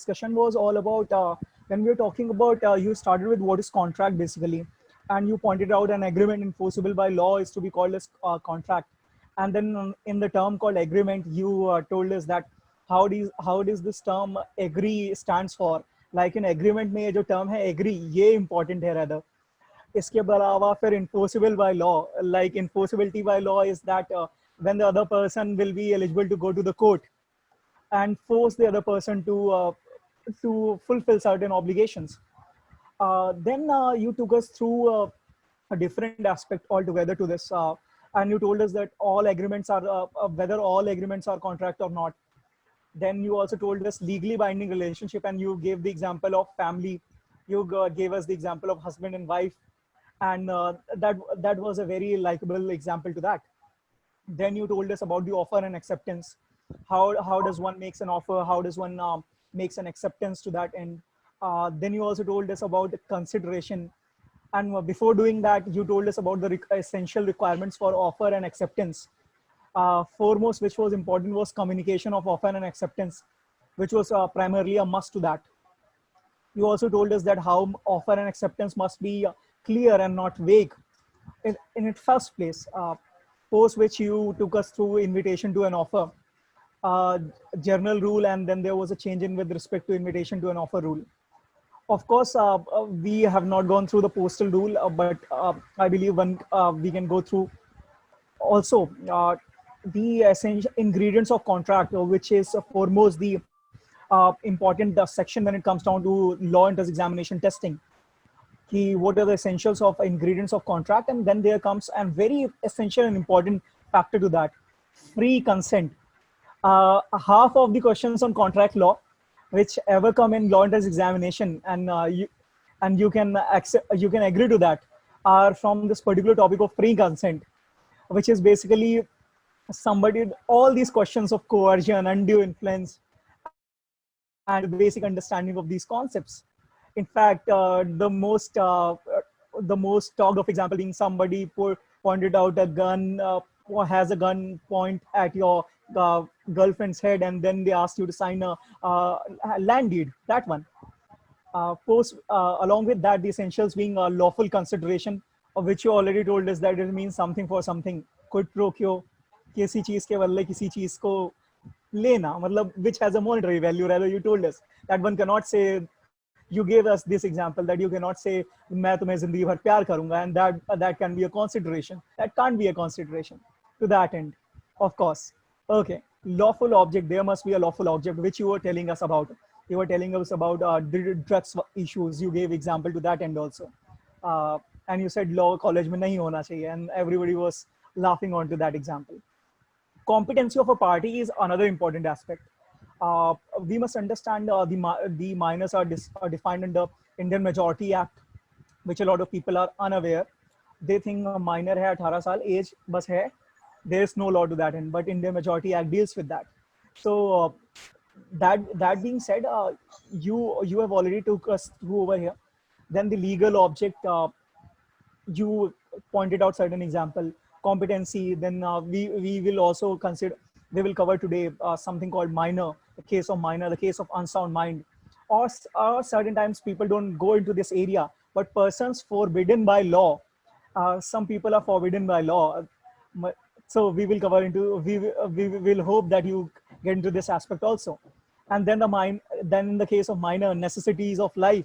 discussion was all about when we were talking about you started with what is contract basically, and you pointed out an agreement enforceable by law is to be called as contract, and then in the term called agreement, you told us that how does this term agree stands for. Like in agreement में जो term है agree ये important है rather. इसके अलावा फिर enforceable by law, like enforceability by law is that when the other person will be eligible to go to the court and force the other person to fulfill certain obligations. Then you took us through a different aspect altogether to this, and you told us that all agreements are whether all agreements are contract or not. Then you also told us legally binding relationship, and you gave the example of family. You gave us the example of husband and wife, and that was a very likable example to that. Then you told us about the offer and acceptance. How does one makes an offer? How does one makes an acceptance to that end? Then you also told us about consideration. And before doing that, you told us about the essential requirements for offer and acceptance. Foremost, which was important, was communication of offer and acceptance, which was primarily a must to that. You also told us that how offer and acceptance must be clear and not vague in its first place. Post which you took us through invitation to an offer, journal rule, and then there was a change in with respect to invitation to an offer rule. Of course, we have not gone through the postal rule, but I believe we can go through also the essential ingredients of contract, which is foremost the important section when it comes down to law entrance examination testing. What are the essentials of ingredients of contract, and then there comes a very essential and important factor to that: free consent. Half of the questions on contract law which ever come in law entrance examination, and you can accept, you can agree to that, are from this particular topic of free consent, which is basically somebody all these questions of coercion, undue influence, and the basic understanding of these concepts. In fact, the most talked of example being somebody pointed out a gun, or has a gun point at your girlfriend's head, and then they asked you to sign a land deed. That one. Along with that, the essentials being a lawful consideration, of which you already told us that it means something for something. Quid pro quo, किसी चीज के बदले किसी चीज को लेना, मतलब which has a monetary value. Rather, you told us that one cannot say. You gave us this example that you cannot say मैं तुम्हें जिंदगी भर प्यार करूंगा, and that can be a consideration. That can't be a consideration to that end, of course. Okay, lawful object. There must be a lawful object, which you were telling us about. You were telling us about the drugs issues. You gave example to that end also, and you said law college में नहीं होना चाहिए, and everybody was laughing onto that example. Competency of a party is another important aspect. We must understand the minors are defined in the Indian Majority Act, which a lot of people are unaware. They think a minor है 18 साल age बस है. There is no law to that end, but Indian Majority Act deals with that. So that being said, you have already took us through over here. Then the legal object, you pointed out certain example, competency. Then we will also consider, we will cover today something called minor, the case of minor, the case of unsound mind. Or certain times people don't go into this area, but persons forbidden by law. Some people are forbidden by law. So we will cover into, we will hope that you get into this aspect also. And then then in the case of minor, necessities of life.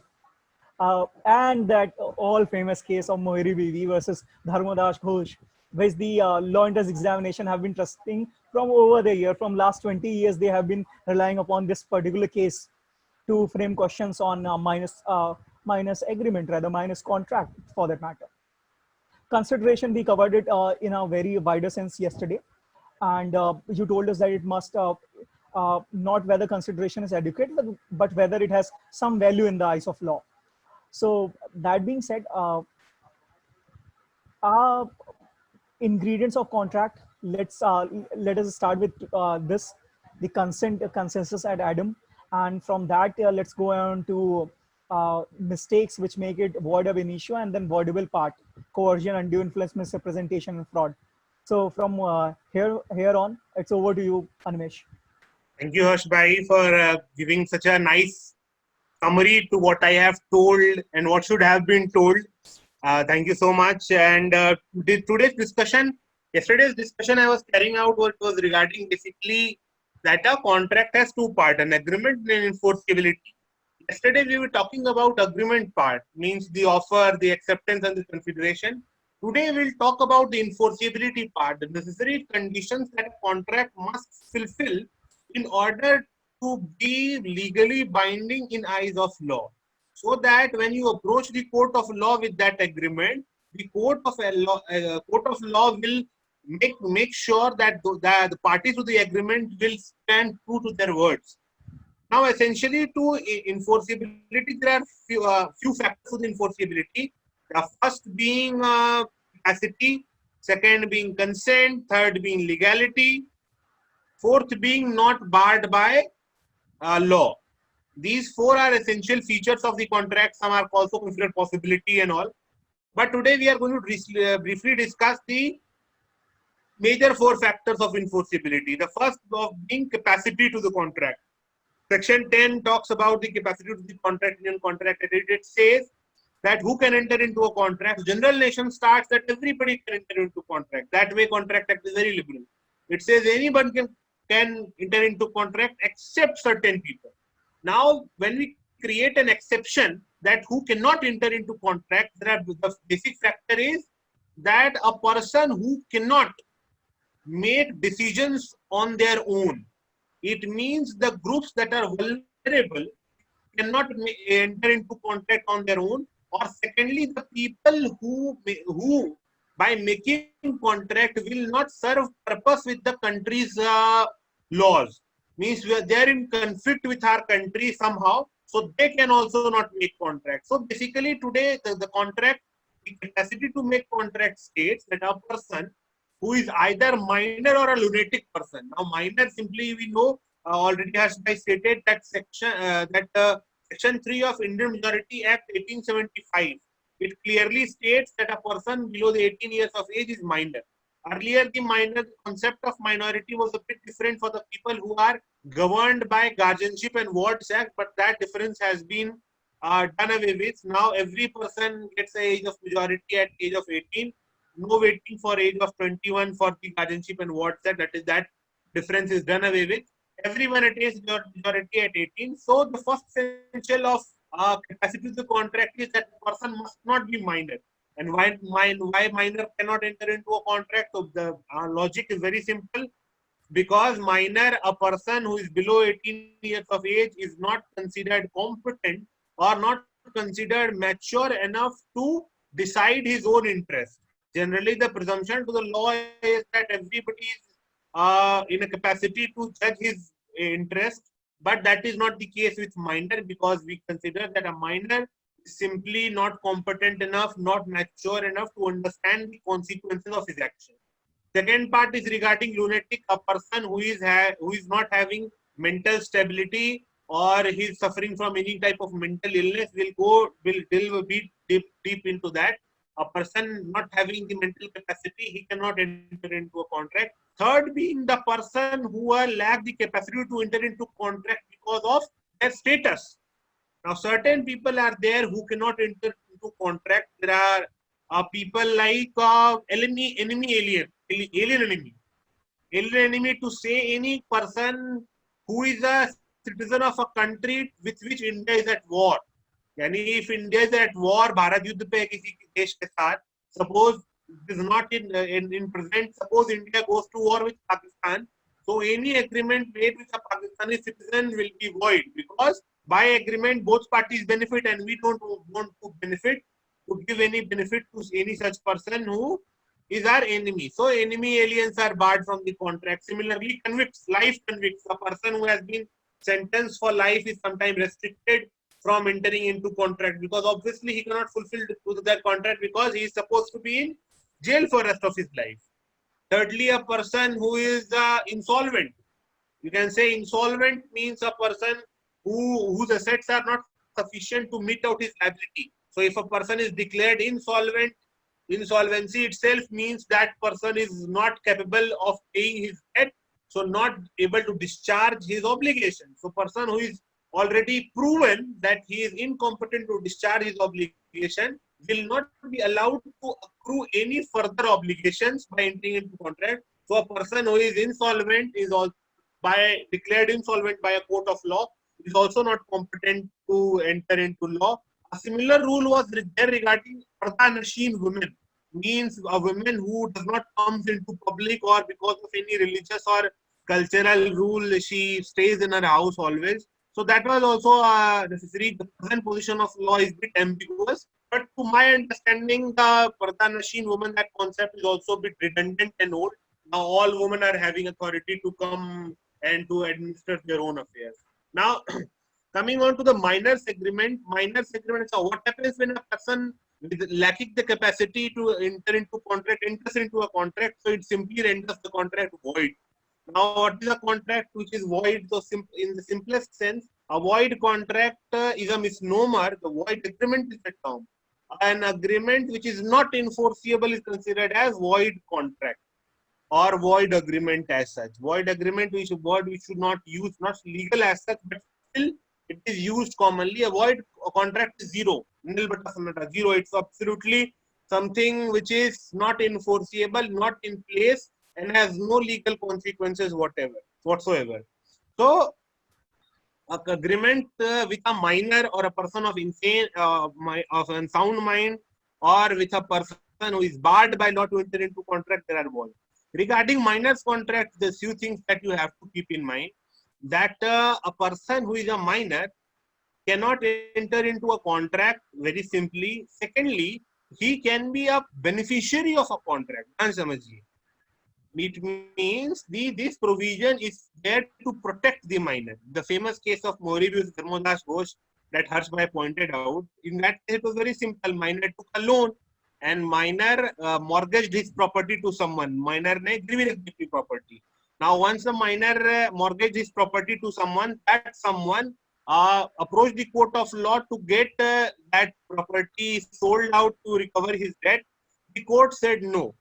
And that all famous case of Moheri Bibi versus Dharmadas Ghosh, which the law entrance examination have been trusting from over the year. From last 20 years, they have been relying upon this particular case to frame questions on minus agreement, rather minus contract for that matter. Consideration, we covered it in a very wider sense yesterday. And you told us that it must not whether consideration is adequate, but whether it has some value in the eyes of law. So that being said, ingredients of contract. Let us start with this, the consensus ad Adam, and from that let's go on to mistakes which make it void ab initio, and then voidable part: coercion, undue influence, misrepresentation, and fraud. So from here on, it's over to you, Animesh. Thank you, Harsh Bhai, for giving such a nice summary to what I have told and what should have been told. Thank you so much. And today's discussion, yesterday's discussion I was carrying out what was regarding basically that a contract has two parts, an agreement and enforceability. Yesterday we were talking about agreement part, means the offer, the acceptance and the consideration. Today we'll talk about the enforceability part, the necessary conditions that a contract must fulfill in order to be legally binding in eyes of law. So that when you approach the court of law with that agreement, the court of law will make sure that the parties to the agreement will stand true to their words. Now, essentially, to enforceability, there are few factors to the enforceability. The first being capacity, second being consent, third being legality, fourth being not barred by law. These four are essential features of the contract. Some are also considered possibility and all. But today we are going to briefly discuss the major four factors of enforceability. The first of being capacity to the contract. Section 10 talks about the capacity to the contract in contract. It says that who can enter into a contract. General nation starts that everybody can enter into contract. That way contract act is very liberal. It says anyone can enter into contract except certain people. Now, when we create an exception that who cannot enter into contract, the basic factor is that a person who cannot make decisions on their own. It means the groups that are vulnerable cannot enter into contract on their own. Or secondly, the people who by making contract will not serve purpose with the country's laws. Means they are in conflict with our country somehow, so they can also not make contract. So basically, today the contract, the capacity to make contract states that a person who is either minor or a lunatic person. Now, minor simply we know already has been stated that Section 3 of Indian Majority Act 1875. It clearly states that a person below the 18 years of age is minor. Earlier, the concept of minority was a bit different for the people who are governed by Guardianship and Wards Act, but that difference has been done away with. Now, every person gets the age of majority at age of 18. No waiting for age of 21 for the Guardianship and Wards Act. That difference is done away with. Everyone attains majority at 18. So the first essential of capacity to the contract is that the person must not be minor. And why minor cannot enter into a contract? So the logic is very simple. Because minor, a person who is below 18 years of age is not considered competent or not considered mature enough to decide his own interest. Generally, the presumption to the law is that everybody is in a capacity to judge his interest, but that is not the case with minor, because we consider that a minor is simply not competent enough, not mature enough to understand the consequences of his action. Second part is regarding lunatic, a person who is not having mental stability or he is suffering from any type of mental illness. Will delve a bit deep into that. A person not having the mental capacity, he cannot enter into a contract. Third being the person who lack the capacity to enter into contract because of their status. Now, certain people are there who cannot enter into contract. There are people like alien enemy. Alien enemy, to say any person who is a citizen of a country with which India is at war. यानी if India is at war, Bharat युद्ध पे किसी देश के साथ, suppose it is not in present, suppose India goes to war with Pakistan, so any agreement made with a Pakistani citizen will be void, because by agreement both parties benefit, and we don't want to benefit, to give any benefit to any such person who is our enemy. So enemy aliens are barred from the contract. Similarly, convicts, life convicts, a person who has been sentenced for life is sometimes restricted from entering into contract, because obviously he cannot fulfill that contract because he is supposed to be in jail for the rest of his life. Thirdly, a person who is insolvent. You can say insolvent means a person whose assets are not sufficient to meet out his liability. So if a person is declared insolvent, insolvency itself means that person is not capable of paying his debt, so not able to discharge his obligation. So person who is already proven that he is incompetent to discharge his obligation will not be allowed to accrue any further obligations by entering into contract. So a person who is insolvent is also by declared insolvent by a court of law is also not competent to enter into law. A similar rule was there regarding Pardanasheen women, means a woman who does not come into public or because of any religious or cultural rule, she stays in her house always. So that was also necessary. The present position of law is a bit ambiguous, but to my understanding, the Pardanasheen woman, that concept is also a bit redundant and old. Now all women are having authority to come and to administer their own affairs. Now, coming on to the minors agreement, is what happens when a person with lacking the capacity to enter into contract enters into a contract, so it simply renders the contract void. Now, what is a contract which is void? So, in the simplest sense, a void contract is a misnomer. The void agreement is the term. An agreement which is not enforceable is considered as void contract or void agreement as such. Void agreement, which word we should not use, not legal as such, but still it is used commonly. A void contract is zero. Nil bata samata, zero. It's absolutely something which is not enforceable, not in place, and has no legal consequences whatsoever. So, a agreement with a minor or a person of insane, of unsound mind, or with a person who is barred by law to enter into contract, there are void. Regarding minors contract, there's few things that you have to keep in mind. That a person who is a minor cannot enter into a contract very simply. Secondly, he can be a beneficiary of a contract. It means this provision is there to protect the minor. The famous case of Mauritius Dharmodas Ghosh that Harshbhai pointed out, in that it was very simple. Minor took a loan and minor mortgaged his property to someone. Minor ne given property. Now, once the minor mortgaged his property to someone, that someone approached the court of law to get that property sold out to recover his debt. The court said no.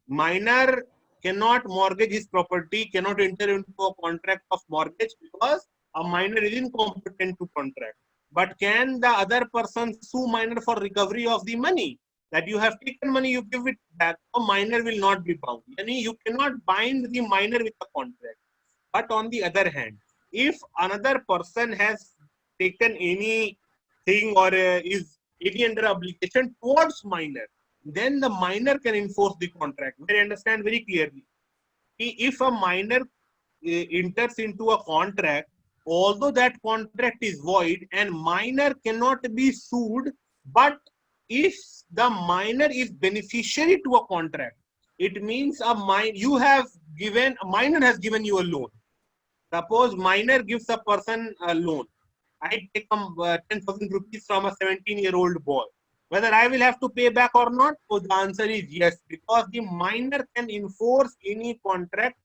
Minor cannot mortgage his property, cannot enter into a contract of mortgage because a minor is incompetent to contract. But can the other person sue minor for recovery of the money? That you have taken money, you give it back, a minor will not be bound. You cannot bind the minor with a contract. But on the other hand, if another person has taken anything or is any under obligation towards minor, then the minor can enforce the contract. I understand very clearly. If a minor enters into a contract, although that contract is void and minor cannot be sued, but if the minor is beneficiary to a contract, it means a minor has given you a loan. Suppose minor gives a person a loan. I take 10,000 rupees from a 17-year-old boy. Whether I will have to pay back or not? So the answer is yes, because the minor can enforce any contract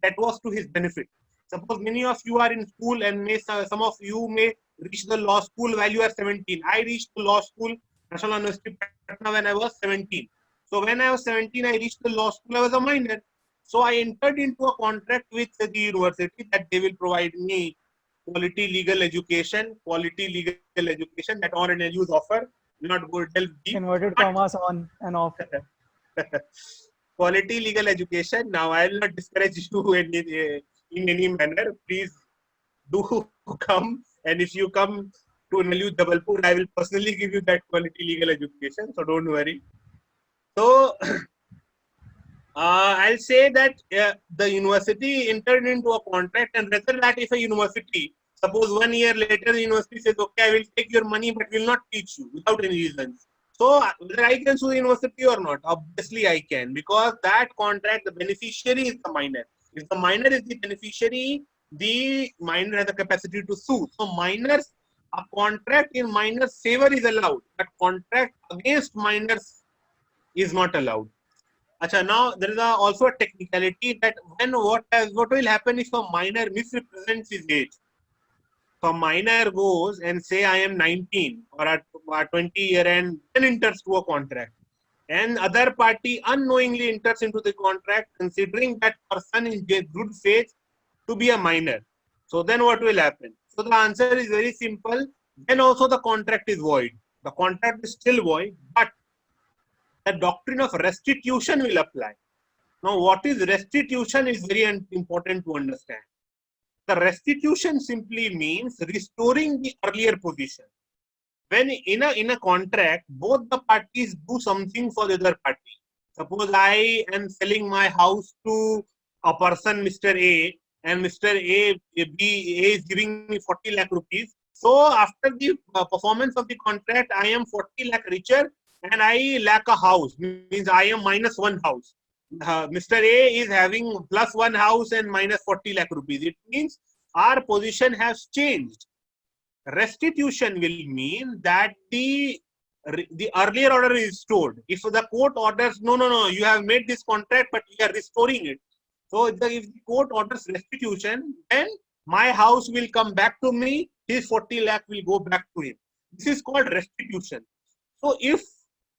that was to his benefit. Suppose many of you are in school and some of you may reach the law school while you are 17. I reached the law school, National University Patna, when I was 17. So when I was 17, I reached the law school, I was a minor. So I entered into a contract with the university that they will provide me quality legal education that RNLUs offer. Will not go delve deep. Inverted commas on and off. Quality legal education. Now, I will not discourage you in any manner. Please do come. And if you come to NLU Jabalpur, I will personally give you that quality legal education. So don't worry. So, I'll say that the university entered into a contract, and rather that if a university, suppose 1 year later, the university says, okay, I will take your money, but will not teach you without any reasons. So, whether I can sue the university or not, obviously I can, because that contract, the beneficiary is the minor. If the minor is the beneficiary, the minor has the capacity to sue. So, minors, a contract in minors' favor is allowed, but contract against minors is not allowed. Achha, now there is also a technicality that what will happen if a minor misrepresents his age. So a minor goes and say I am 19 or at 20 year and then enters to a contract. And other party unknowingly enters into the contract considering that person in good faith to be a minor. So then what will happen? So the answer is very simple. Then also the contract is void. The contract is still void, but the doctrine of restitution will apply. Now, what is restitution is very important to understand. The restitution simply means restoring the earlier position. When in a contract, both the parties do something for the other party. Suppose I am selling my house to a person, Mr. A, and Mr. A is giving me 40 lakh rupees. So after the performance of the contract, I am 40 lakh richer and I lack a house. Means I am minus one house. Mr. A is having plus one house and minus 40 lakh rupees. It means our position has changed. Restitution will mean that the earlier order is restored. If the court orders, no, you have made this contract, but we are restoring it. So if the court orders restitution, then my house will come back to me, his 40 lakh will go back to him. This is called restitution. So if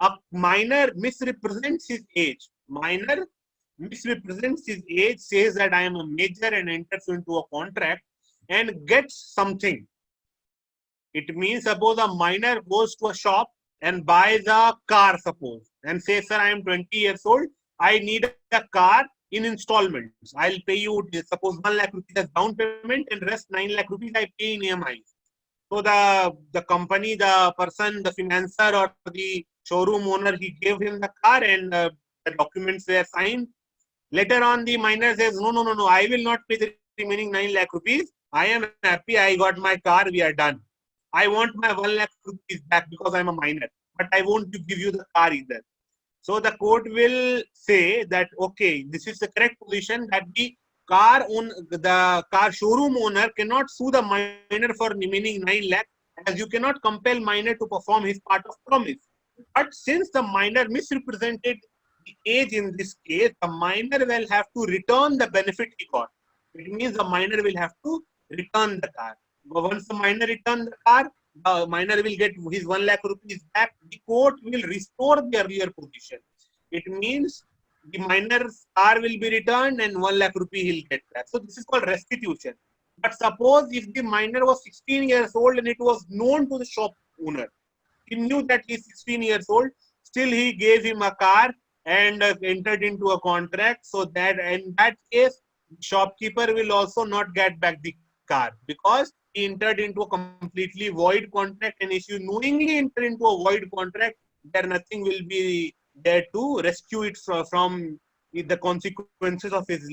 a minor misrepresents his age, says that I am a major and enters into a contract and gets something. It means suppose a minor goes to a shop and buys a car, suppose, and says, sir, I am 20 years old. I need a car in installments. I'll pay you, suppose 1 lakh rupees as down payment and rest 9 lakh rupees I pay in EMI. So the company, the person, the financer or the showroom owner, he gave him the car and the documents were signed. Later on, the minor says, no, I will not pay the remaining 9 lakh rupees. I am happy, I got my car, we are done. I want my 1 lakh rupees back because I'm a minor, but I won't give you the car either. So the court will say that, okay, this is the correct position, that the car showroom owner cannot sue the minor for remaining 9 lakh, as you cannot compel minor to perform his part of promise. But since the minor misrepresented the age in this case, the minor will have to return the benefit he got. It means the minor will have to return the car. Once the minor returns the car, the minor will get his 1 lakh rupees back. The court will restore the earlier position. It means the minor's car will be returned and 1 lakh rupee he'll get back. So this is called restitution. But suppose if the minor was 16 years old and it was known to the shop owner, he knew that he's 16 years old, still he gave him a car and entered into a contract. So that in that case, shopkeeper will also not get back the car because he entered into a completely void contract, and if you knowingly enter into a void contract, there nothing will be there to rescue it from the consequences of its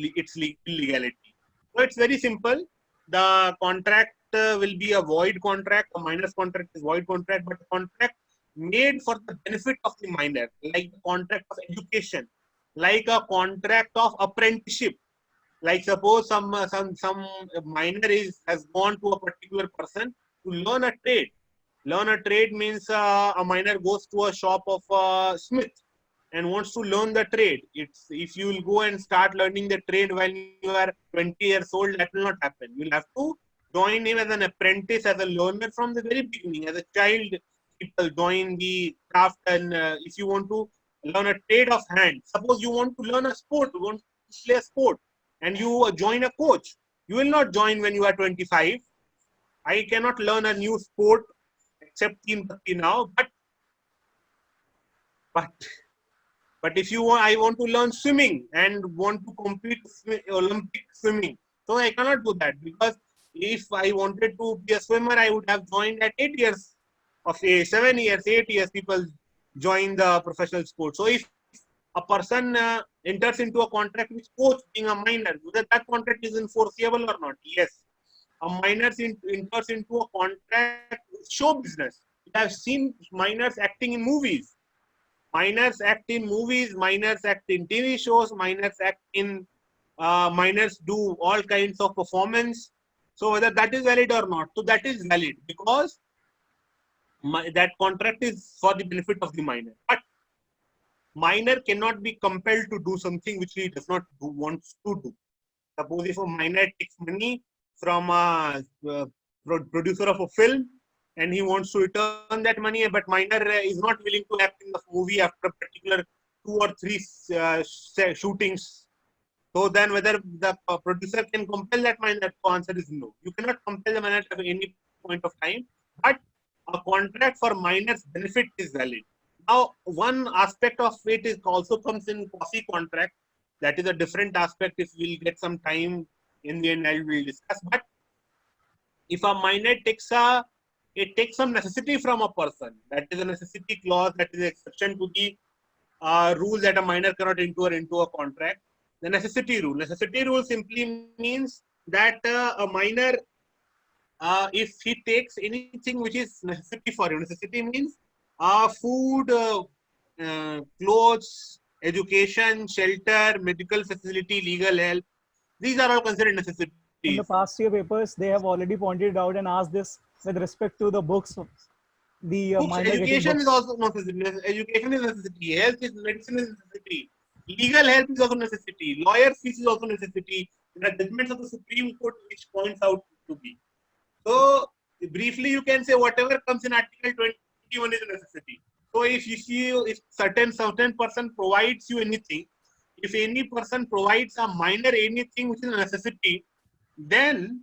illegality. So it's very simple. The contract will be a void contract. A minor's contract is void contract, but a contract made for the benefit of the minor, like the contract of education, like a contract of apprenticeship. Like suppose some minor has gone to a particular person to learn a trade. Learn a trade means a minor goes to a shop of a smith and wants to learn the trade. It's if you will go and start learning the trade when you are 20 years old, that will not happen. You'll have to join him as an apprentice, as a learner from the very beginning. As a child, people join the craft, and if you want to learn a trade of hand, suppose you want to learn a sport, you want to play a sport, and you join a coach. You will not join when you are 25. I cannot learn a new sport except Team Bhakti now, but if you want, I want to learn swimming and want to compete Olympic swimming. So I cannot do that because if I wanted to be a swimmer, I would have joined at 8 years of age, 7 years, 8 years. People join the professional sport. So if a person enters into a contract with coach being a minor, whether that contract is enforceable or not? Yes. A minor enters into a contract with show business. We have seen minors acting in movies. Minors act in movies, minors act in TV shows, minors do all kinds of performance. So whether that is valid or not, so that is valid because that contract is for the benefit of the minor. But minor cannot be compelled to do something which he does not want to do. Suppose if a minor takes money from a producer of a film and he wants to return that money, but minor is not willing to act in the movie after a particular 2 or 3 shootings. So then whether the producer can compel that minor, the answer is no. You cannot compel the minor at any point of time, but a contract for minor's benefit is valid. Now, one aspect of it is also comes in quasi-contract. That is a different aspect. If we'll get some time in the end, I will discuss. But if a minor takes some necessity from a person, that is a necessity clause, that is an exception to the rule that a minor cannot enter into a contract. The necessity rule. Necessity rule simply means that a minor, if he takes anything which is necessity for him, necessity means food, clothes, education, shelter, medical facility, legal help. These are all considered necessities. In the past year papers, they have already pointed out and asked this with respect to the books. The Books, minor education getting is books. also necessity. Education is necessity. Health is medicine is necessity. Legal help is also necessity. Lawyer fees is also necessity. There are judgments of the Supreme Court which points out to be. So briefly, you can say whatever comes in Article 21 is a necessity. So if you see, if certain person provides you anything, if any person provides a minor anything which is a necessity, then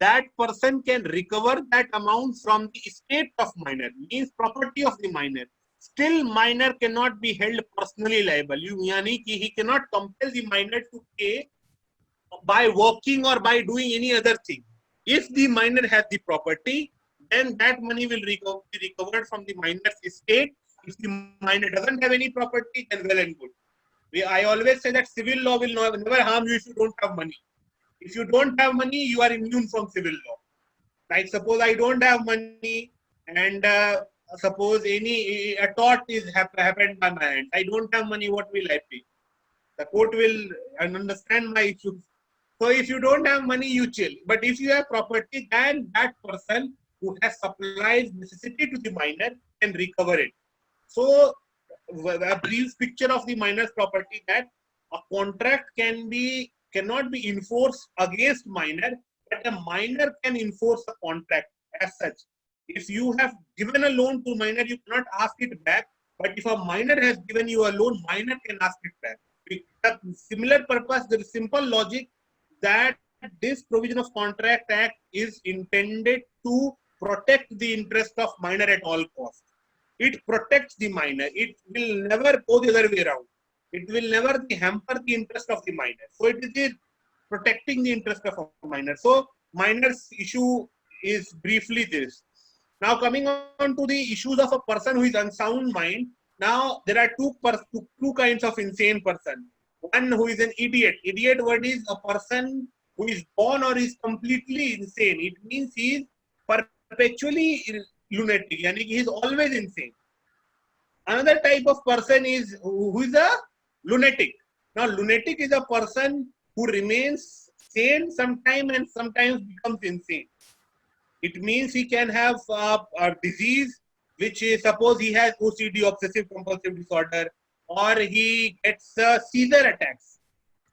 that person can recover that amount from the estate of minor, means property of the minor. Still, minor cannot be held personally liable. Yani ki he cannot compel the minor to pay by working or by doing any other thing. If the minor has the property, then that money will be recovered from the minor's estate. If the minor doesn't have any property, then well and good. I always say that civil law will never harm you if you don't have money. If you don't have money, you are immune from civil law. Like suppose I don't have money and suppose a tort is happened by my hand. I don't have money, what will I pay? The court will understand my issues. So if you don't have money, you chill. But if you have property, then that person who has supplied necessity to the minor can recover it. So a brief picture of the minor's property, that a contract cannot be enforced against minor, but a minor can enforce a contract as such. If you have given a loan to minor, you cannot ask it back. But if a minor has given you a loan, minor can ask it back. The similar purpose, there is simple logic that this provision of Contract Act is intended to protect the interest of minor at all costs. It protects the minor. It will never go the other way around. It will never hamper the interest of the minor. So it is protecting the interest of a minor. So minor's issue is briefly this. Now coming on to the issues of a person who is unsound mind. Now there are two kinds of insane person. One who is an idiot. Idiot word is a person who is born or is completely insane. It means he is perpetually lunatic. Yani he is always insane. Another type of person is who is a lunatic. Now lunatic is a person who remains sane sometime and sometimes becomes insane. It means he can have a disease which is, suppose he has OCD, obsessive compulsive disorder, or he gets seizure attacks.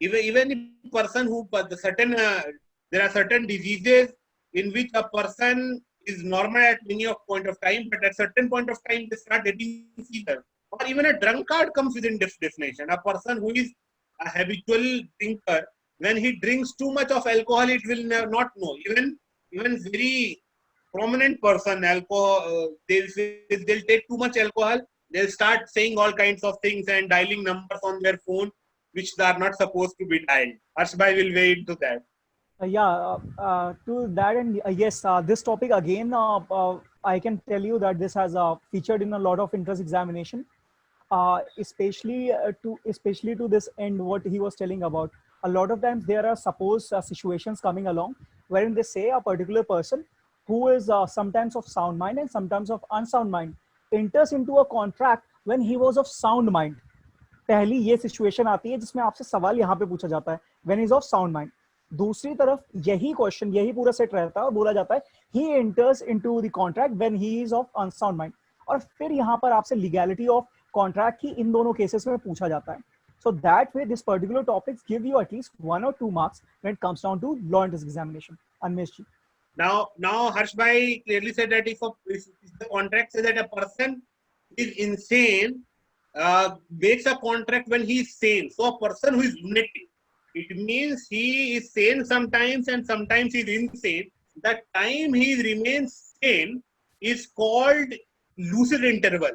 Even a person who there are certain diseases in which a person is normal at many point of time, but at certain point of time they start getting seizure. Or even a drunkard comes within this definition. A person who is a habitual drinker, when he drinks too much of alcohol, it will not know. Even very prominent person, alcohol, they'll take too much alcohol, they'll start saying all kinds of things and dialing numbers on their phone which are not supposed to be dialed. Harshbhai will weigh into that. To that, and yes, this topic again, I can tell you that this has featured in a lot of entrance examination, especially to this end, what he was telling about. A lot of times there are situations coming along wherein they say a particular person who is sometimes of sound mind and sometimes of unsound mind enters into a contract when he was of sound mind. पहली ये situation आती है जिसमें आपसे सवाल यहाँ पे पूछा जाता है when is of sound mind. दूसरी तरफ यही क्वेश्चन, यही पूरा सेट रहता है और बोला जाता है he enters into the contract when he is of unsound mind. और फिर यहाँ पर आपसे लीगैलिटी ऑफ कॉन्ट्रैक्ट की इन दोनों केसेस में पूछा जाता है. So that way, this particular topics give you at least 1 or 2 marks when it comes down to law entrance examination. Anmesh ji. Now Harshbhai clearly said that if the contract says that a person is insane, makes a contract when he is sane. So a person who is lunatic, It means he is sane sometimes and sometimes he is insane. The time he remains sane is called lucid interval.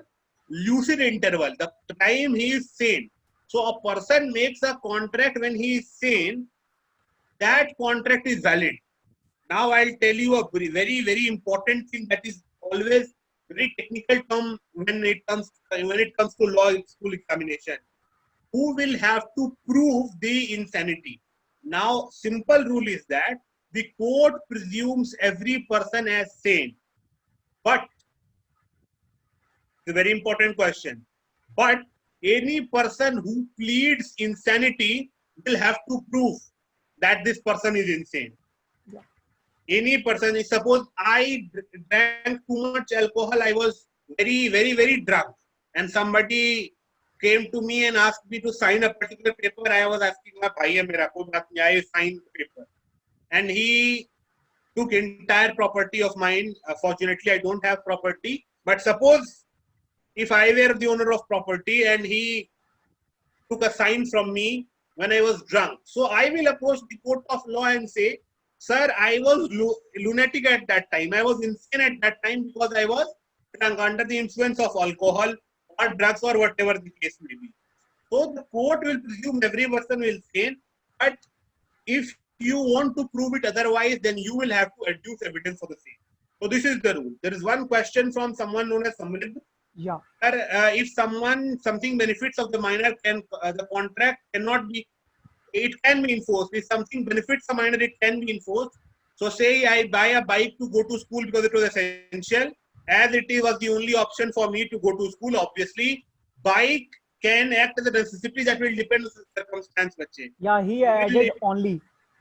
Lucid interval, the time he is sane. So a person makes a contract when he is sane, that contract is valid. Now I'll tell you a very, very important thing that is always very technical term when it comes to law school examination. Who will have to prove the insanity? Now, simple rule is that the court presumes every person as sane. But, it's a very important question. But any person who pleads insanity will have to prove that this person is insane. Yeah. Any person, suppose I drank too much alcohol, I was very drunk, and somebody came to me and asked me to sign a particular paper. I was asking, bhai hai mera, koi baat nahi, I signed the paper. And he took entire property of mine. Fortunately, I don't have property. But suppose if I were the owner of property and he took a sign from me when I was drunk. So I will approach the court of law and say, sir, I was lunatic at that time. I was insane at that time because I was drunk under the influence of alcohol or drugs or whatever the case may be. So the court will presume every person will sane, but if you want to prove it otherwise, then you will have to adduce evidence for the same. So this is the rule. There is one question from someone known as Samrid. Yeah. If something benefits of the minor, can the contract cannot be, it can be enforced. If something benefits a minor, it can be enforced. So say I buy a bike to go to school because it was essential. As it was the only option for me to go to school, obviously, bike can act as a necessity that will depend on the circumstance. Yeah, he added only.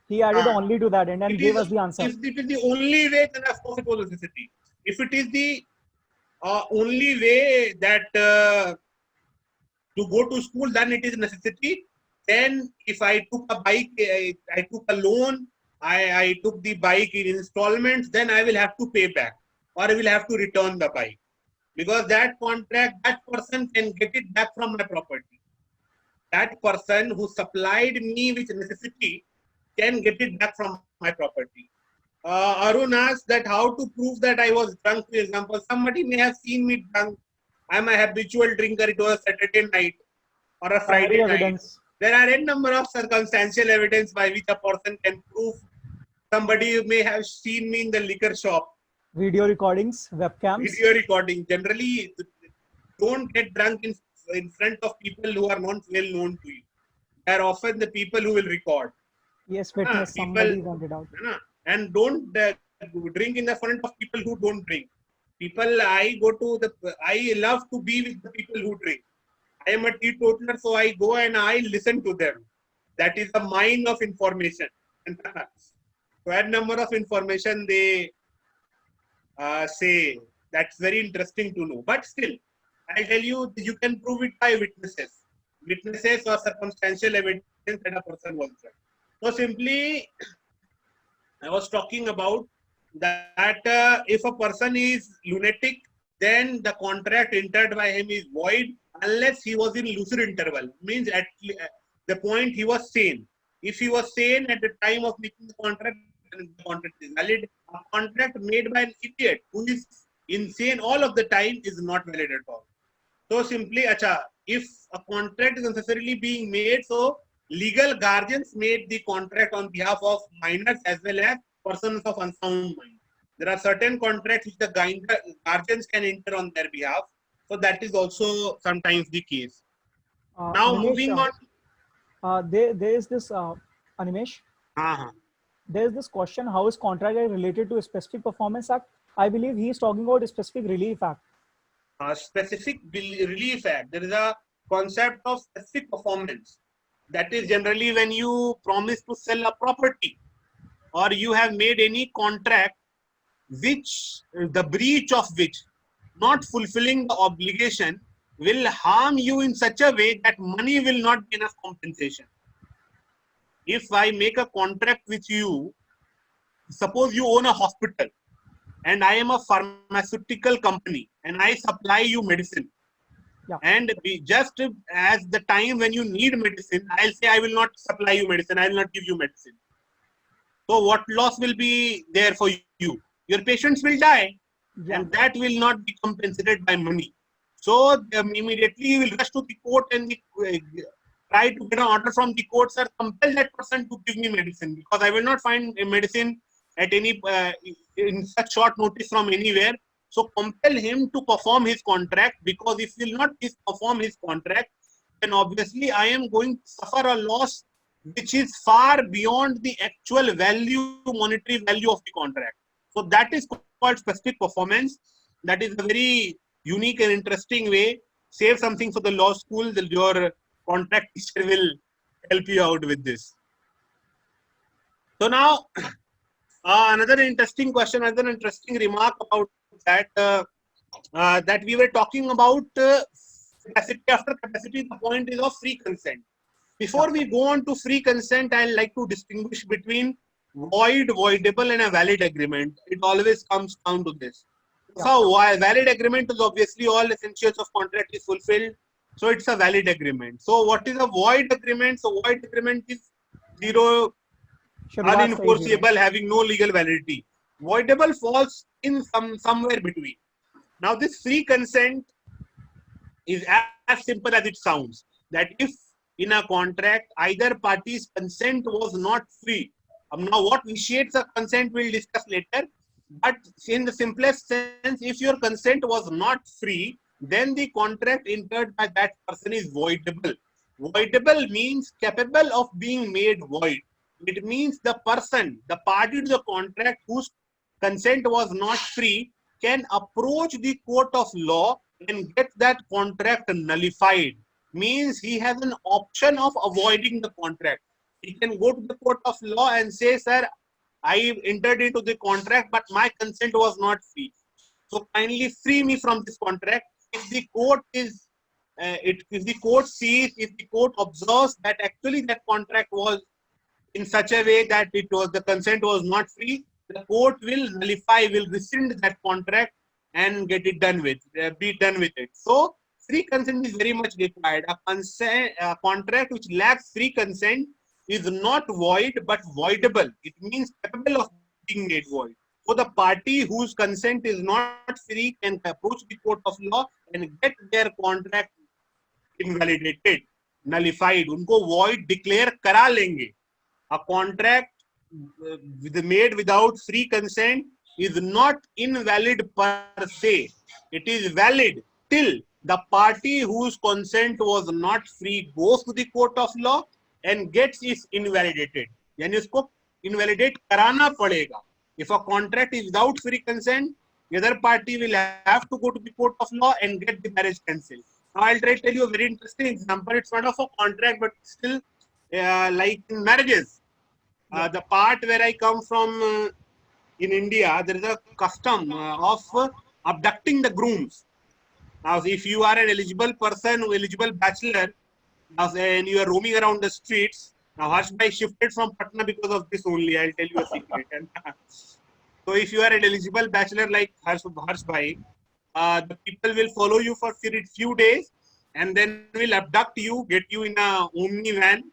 He added only to that and then gave us the answer. If it is the only way, then of course it was a necessity. If it is the only way that to go to school, then it is a necessity. Then if I took a bike, I took a loan, I took the bike in installments, then I will have to pay back or I will have to return the bike. Because that contract, that person can get it back from my property. That person who supplied me with necessity can get it back from my property. Arun asked that how to prove that I was drunk, for example. Somebody may have seen me drunk. I'm a habitual drinker. It was a Saturday night or a Friday night. Evidence. There are a number of circumstantial evidence by which a person can prove. Somebody may have seen me in the liquor shop. Video recordings, webcams. Video recording. Generally, don't get drunk in front of people who are not well known to you. They are often the people who will record. Yes, witness. Somebody wanted out. And don't drink in the front of people who don't drink. I love to be with the people who drink. I am a teetotaler, so I go and I listen to them. That is a mine of information. So a number of information they say, that's very interesting to know. But still, I'll tell you, you can prove it by witnesses. Witnesses or circumstantial evidence that a person was drunk. So simply, I was talking about that if a person is lunatic, then the contract entered by him is void unless he was in lucid interval. Means at the point he was sane. If he was sane at the time of making the contract, then the contract is valid. A contract made by an idiot who is insane all of the time is not valid at all. So simply, if a contract is necessarily being made, so legal guardians made the contract on behalf of minors as well as persons of unsound mind. There are certain contracts which the guardians can enter on their behalf. So that is also sometimes the case. Now Animesh, moving on. There is this, Animesh. There is this question, how is contract related to a specific performance act? I believe he is talking about a specific relief act. Specific relief act. There is a concept of specific performance. That is generally when you promise to sell a property or you have made any contract which the breach of which not fulfilling the obligation will harm you in such a way that money will not be enough compensation. If I make a contract with you, suppose you own a hospital and I am a pharmaceutical company and I supply you medicine. Yeah. And just as the time when you need medicine, I'll say I will not supply you medicine, I will not give you medicine. So what loss will be there for you? Your patients will die, and Yeah. that will not be compensated by money. So immediately you will rush to the court and try to get an order from the court, sir, compel that person to give me medicine, because I will not find a medicine at any in such short notice from anywhere. So compel him to perform his contract, because if he will not perform his contract, then obviously I am going to suffer a loss which is far beyond the actual value, monetary value of the contract. So that is called specific performance. That is a very unique and interesting way. Save something for the law school. Your contract teacher will help you out with this. So now, another interesting question, another interesting remark about that we were talking about capacity after capacity. The point is of free consent. Yeah. Before we go on to free consent, I'd like to distinguish between void, voidable, and a valid agreement. It always comes down to this. Yeah. So, valid agreement is obviously all essentials of contract is fulfilled. So, it's a valid agreement. So, what is a void agreement? So, void agreement is zero, शुरुआत का ही zero. unenforceable, having no legal validity. Voidable falls in somewhere between. Now, this free consent is as simple as it sounds. That if in a contract either party's consent was not free, now what vitiates a consent we'll discuss later. But in the simplest sense, if your consent was not free, then the contract entered by that person is voidable. Voidable means capable of being made void. It means the person, the party to the contract whose consent was not free, can approach the court of law and get that contract nullified. Means he has an option of avoiding the contract. He can go to the court of law and say, sir, I entered into the contract, but my consent was not free. So kindly free me from this contract. If the court is, if the court sees, if the court observes that actually that contract was in such a way that the consent was not free, the court will nullify, will rescind that contract and get it done with, be done with it. So free consent is very much required. A contract which lacks free consent is not void but voidable. It means capable of being made void. So the party whose consent is not free can approach the court of law and get their contract invalidated, nullified. उनको void declare करा लेंगे. A contract made without free consent is not invalid per se. It is valid till the party whose consent was not free goes to the court of law and gets it invalidated. यानी उसको invalidate कराना पड़ेगा. If a contract is without free consent, the other party will have to go to the court of law and get the marriage cancelled. Now I'll try to tell you a very interesting example. It's not of a contract, but still like in marriages. The part where I come from in India, there is a custom of abducting the grooms. Now, if you are an eligible person, eligible bachelor, and you are roaming around the streets, now Harsh Bhai shifted from Patna because of this only. I'll tell you a secret. So, if you are an eligible bachelor like Harsh Bhai, the people will follow you for few days and then will abduct you, get you in a Omni van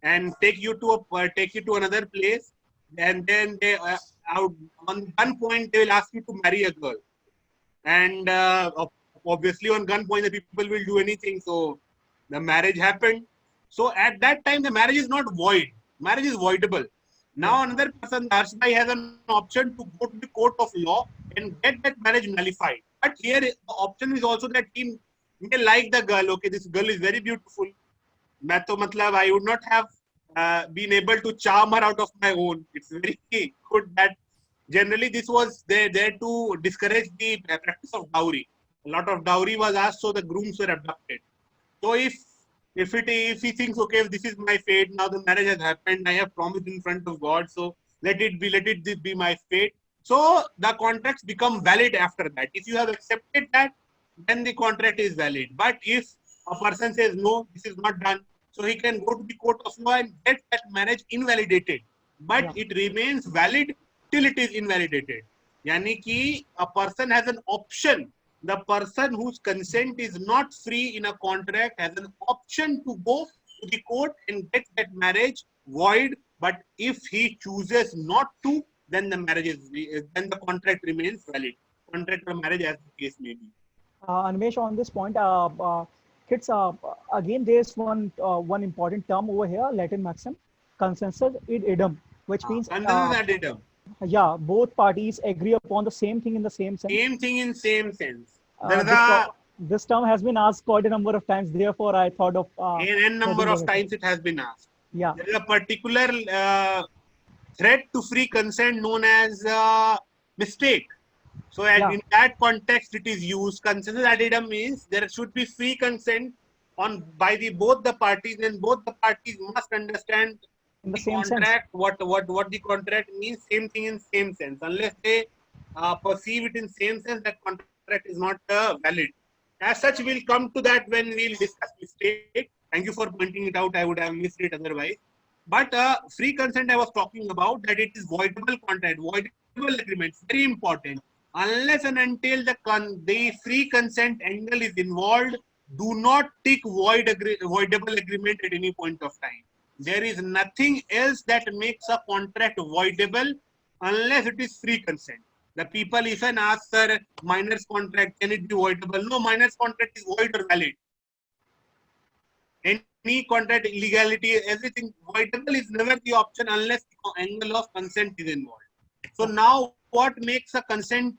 and take you to another place, and then they out on gunpoint they will ask you to marry a girl, and obviously on gunpoint the people will do anything. So the marriage happened. So at that time the marriage is not void. Marriage is voidable. Now another person, Harsh Bhai, has an option to go to the court of law and get that marriage nullified. But here the option is also that he may like the girl. Okay, this girl is very beautiful. मैं तो मतलब I would not have been able to charm her out of my own. It's very good that generally this was there to discourage the practice of dowry. A lot of dowry was asked, so the grooms were abducted. So if he thinks, okay, if this is my fate, now the marriage has happened, I have promised in front of God, so let it be my fate. So the contracts become valid after that. If you have accepted that, then the contract is valid. But if a person says no, this is not done, so he can go to the court of law and get that marriage invalidated. But it remains valid till it is invalidated. Yani ki a person has an option the person whose consent is not free in a contract has an option to go to the court and get that marriage void. But if he chooses not to, then then the contract remains valid. Contract or marriage, as the case may be. Animesh, on this point, kids, again, there's one important term over here, Latin maxim, consensus id idem, which means, Consensus ad idem. yeah, both parties agree upon the same thing in the same sense. Same thing in same sense. Uh, this, this term has been asked quite a number of times. Therefore, I thought of n number of times it has been asked. Yeah. There is a particular threat to free consent known as mistake. So in that context, it is used. Consensus ad idem means there should be free consent on by both the parties, and both the parties must understand in the same contract, sense. what the contract means, same thing in same sense. Unless they perceive it in same sense, that contract is not valid. As such, we'll come to that when we'll discuss mistake. Thank you for pointing it out. I would have missed it otherwise. But free consent, I was talking about that it is voidable contract, voidable agreements, very important. Unless and until the free consent angle is involved, do not tick voidable agreement at any point of time. There is nothing else that makes a contract voidable unless it is free consent. The people even ask, sir, minors contract, can it be voidable? No, minors contract is void or valid. Any contract, illegality, everything voidable is never the option unless the angle of consent is involved. So now what makes a consent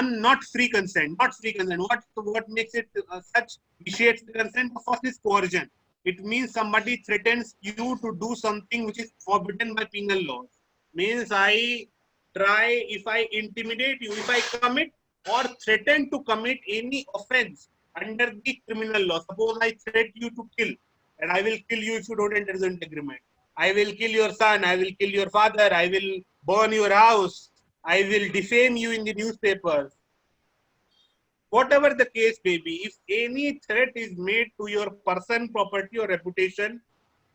not free consent? What makes it such vitiates the consent? First is coercion. It means somebody threatens you to do something which is forbidden by penal laws. Means if I intimidate you, if I commit or threaten to commit any offense under the criminal law. Suppose I threat you to kill, and I will kill you if you don't enter the agreement. I will kill your son, I will kill your father, I will burn your house, I will defame you in the newspapers. Whatever the case may be, if any threat is made to your person, property, or reputation,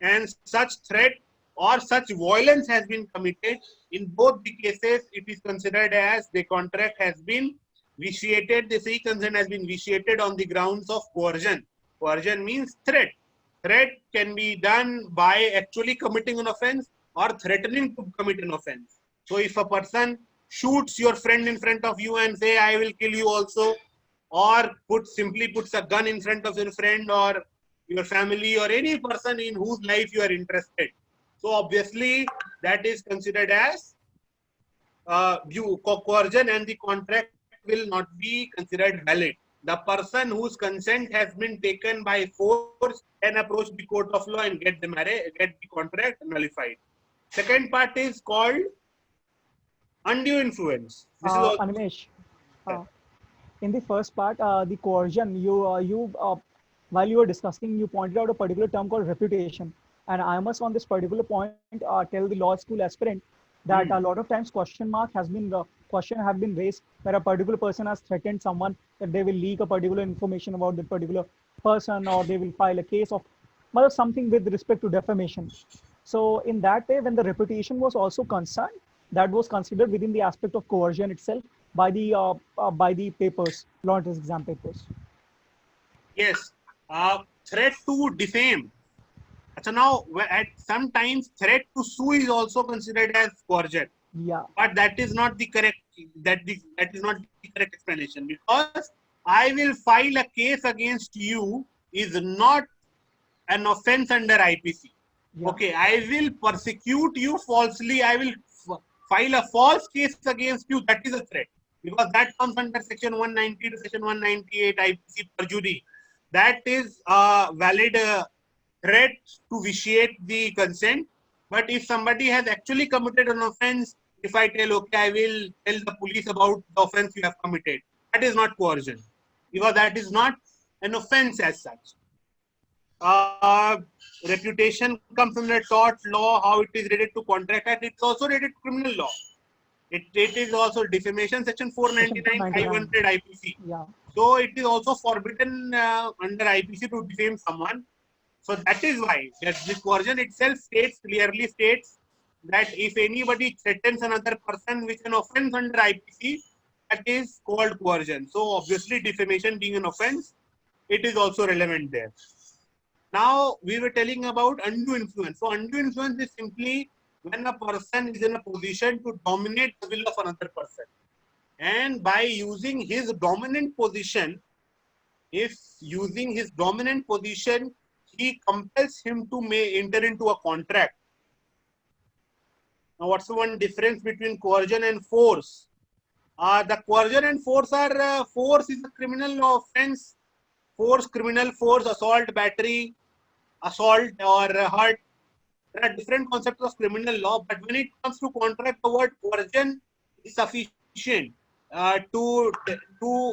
and such threat or such violence has been committed, in both the cases, it is considered as the contract has been vitiated, the free consent has been vitiated on the grounds of coercion. Coercion means threat. Threat can be done by actually committing an offense or threatening to commit an offense. So if a person shoots your friend in front of you and say, I will kill you also, or simply puts a gun in front of your friend or your family or any person in whose life you are interested. So obviously that is considered as coercion, and the contract will not be considered valid. The person whose consent has been taken by force can approach the court of law and get the contract nullified. Second part is called undue influence. This is also Animesh, in the first part, the coercion, while you were discussing, you pointed out a particular term called reputation. And I must, on this particular point, tell the law school aspirant that a lot of times question have been raised where a particular person has threatened someone that they will leak a particular information about that particular person, or they will file a case of something with respect to defamation. So in that way, when the reputation was also concerned, that was considered within the aspect of coercion itself by the papers, law and exam papers. Yes, threat to defame. So now, at sometimes threat to sue is also considered as coercion. Yeah. But that is not the correct. That is not the correct explanation, because I will file a case against you is not an offense under IPC. Yeah. Okay, I will persecute you falsely. I will file a false case against you. That is a threat, because that comes under section 190 to section 198 IPC perjury. That is a valid threat to vitiate the consent. But if somebody has actually committed an offense, if I tell, okay, I will tell the police about the offense you have committed, that is not coercion, because that is not an offense as such. Reputation comes from the tort law, how it is related to contract act. It's also related to criminal law. It is also defamation, section 499, 500 IPC. Yeah. So it is also forbidden under IPC to defame someone. So that is why the coercion itself clearly states that if anybody threatens another person with an offense under IPC, that is called coercion. So obviously defamation being an offense, it is also relevant there. Now we were telling about undue influence. So undue influence is simply when a person is in a position to dominate the will of another person. And by using his dominant position, if using his dominant position, he compels him to enter into a contract. Now, what's the one difference between coercion and force? The coercion and force are, force is a criminal offense. Force, criminal force, assault, battery, assault or hurt. There are different concepts of criminal law, but when it comes to contract, the word coercion is sufficient to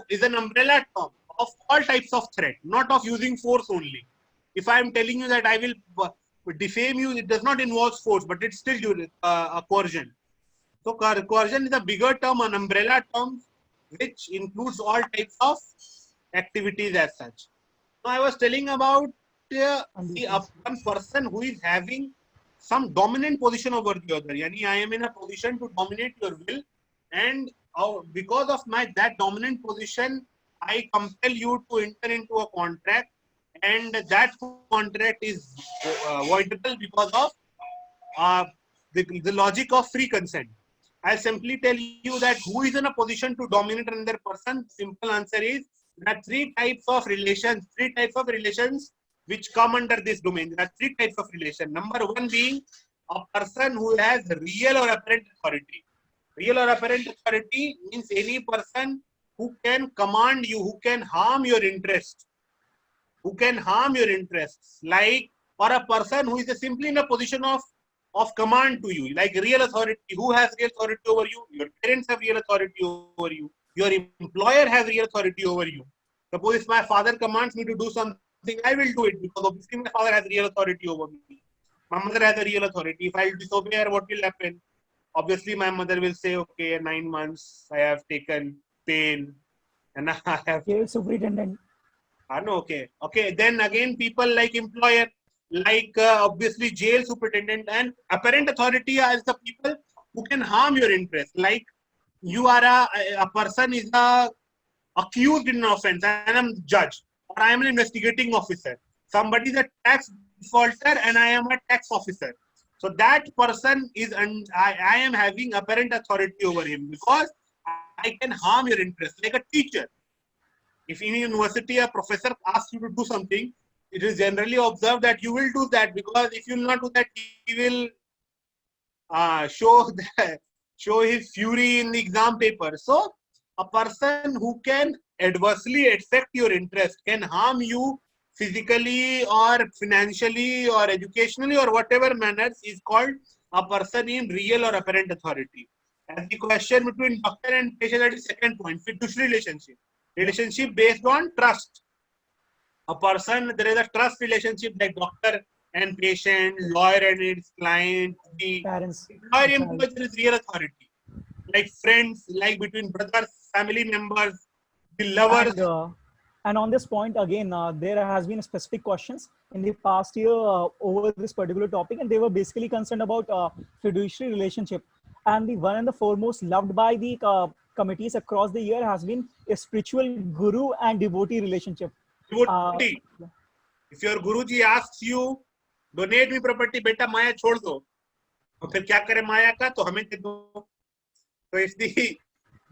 is an umbrella term of all types of threat, not of using force only. If I am telling you that I will defame you, it does not involve force, but it's still a coercion. So coercion is a bigger term, an umbrella term, which includes all types of activities as such. Now I was telling about one person who is having some dominant position over the other. Yani I am in a position to dominate your will, and because of that dominant position, I compel you to enter into a contract, and that contract is voidable because of the logic of free consent. I'll simply tell you that who is in a position to dominate another person. Simple answer is that three types of relations which come under this domain. There are three types of relation. Number one being a person who has real or apparent authority. Real or apparent authority means any person who can command you, who can harm your interests. Like, or a person who is simply in a position of command to you, like real authority. Who has real authority over you? Your parents have real authority over you. Your employer has real authority over you. Suppose if my father commands me to do something, I will do it because obviously my father has real authority over me. My mother has a real authority. If I disobey her, what will happen? Obviously, my mother will say, okay, 9 months I have taken pain and I have. Yeah, superintendent. No, okay. Okay, then again, people like employer, like obviously jail superintendent, and apparent authority as the people who can harm your interest. Like you are a person is accused in an offense, and I'm judge, or I am an investigating officer. Somebody is a tax defaulter, and I am a tax officer. So that person is, I am having apparent authority over him because I can harm your interest, like a teacher. If in university a professor asks you to do something, it is generally observed that you will do that, because if you will not do that, he will show his fury in the exam paper. So a person who can adversely affect your interest, can harm you physically or financially or educationally or whatever manners, is called a person in real or apparent authority. And the question between doctor and patient, that is second point, fiduciary relationship. Relationship based on trust. A person, there is a trust relationship like doctor and patient, lawyer and its client, the Parents. employer employee, there is real authority. Like friends, like between brothers, family members, the lovers. And on this point again, there has been specific questions in the past year over this particular topic, and they were basically concerned about fiduciary relationship. And the one and the foremost loved by the committees across the year has been a spiritual guru and devotee relationship. Devotee. If your Guruji asks you, donate me property, beta Maya छोड़ दो. तो फिर क्या करे माया का? तो हमें दे दो. So if the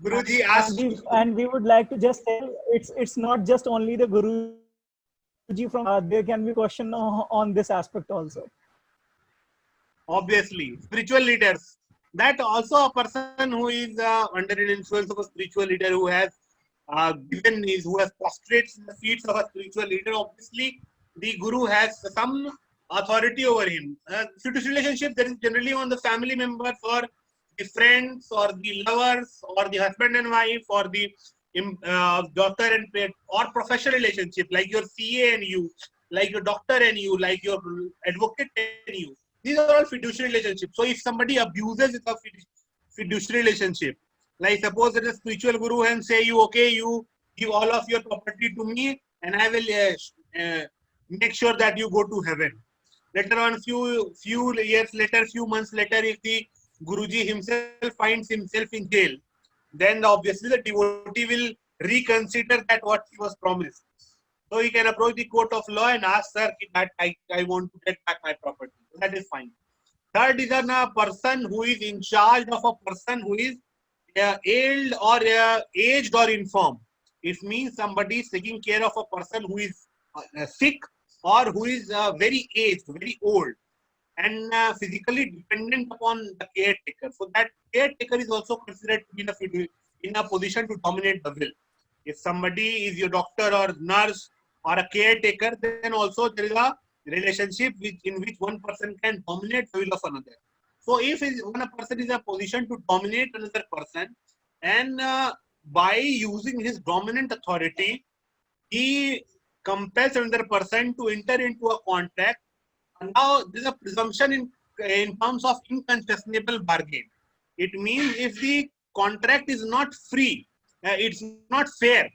Guruji asks, and we would like to just tell, it's not just only the Guruji from there can be question on this aspect also. Obviously, spiritual leaders. That also a person who is under an influence of a spiritual leader, who has who has prostrated the feet of a spiritual leader. Obviously, the Guru has some authority over him. Fiduciary relationship, there is generally on the family members or the friends or the lovers or the husband and wife or the doctor and pet, or professional relationship like your CA and you, like your doctor and you, like your advocate and you. These are all fiduciary relationships. So if somebody abuses a fiduciary relationship, like suppose there is a spiritual guru and say you, okay, you give all of your property to me and I will make sure that you go to heaven. Later on, few years later, few months later, if the Guruji himself finds himself in jail, then obviously the devotee will reconsider that what he was promised. So he can approach the court of law and ask, sir, that I want to get back my property. That is fine. Third is a person who is in charge of a person who is ill or aged or infirm. It means somebody is taking care of a person who is sick or who is very aged, very old, and physically dependent upon the caretaker. So that caretaker is also considered to be in a position to dominate the will. If somebody is your doctor or nurse or a caretaker, then also there is a relationship in which one person can dominate the will of another. So if one person is in a position to dominate another person, and by using his dominant authority, he compels another person to enter into a contract. And now there is a presumption in terms of inconscionable bargain. It means if the contract is not free, it's not fair,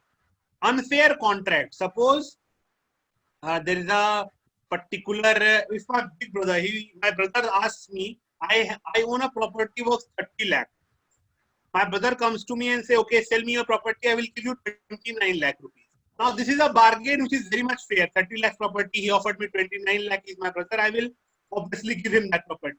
unfair contract. Suppose there is a particular, if my big brother, my brother asks me, I own a property worth 30 lakh. My brother comes to me and say, okay, sell me your property, I will give you 29 lakh rupees. Now this is a bargain which is very much fair. 30 lakh property, he offered me 29 lakh, is my brother, I will obviously give him that property.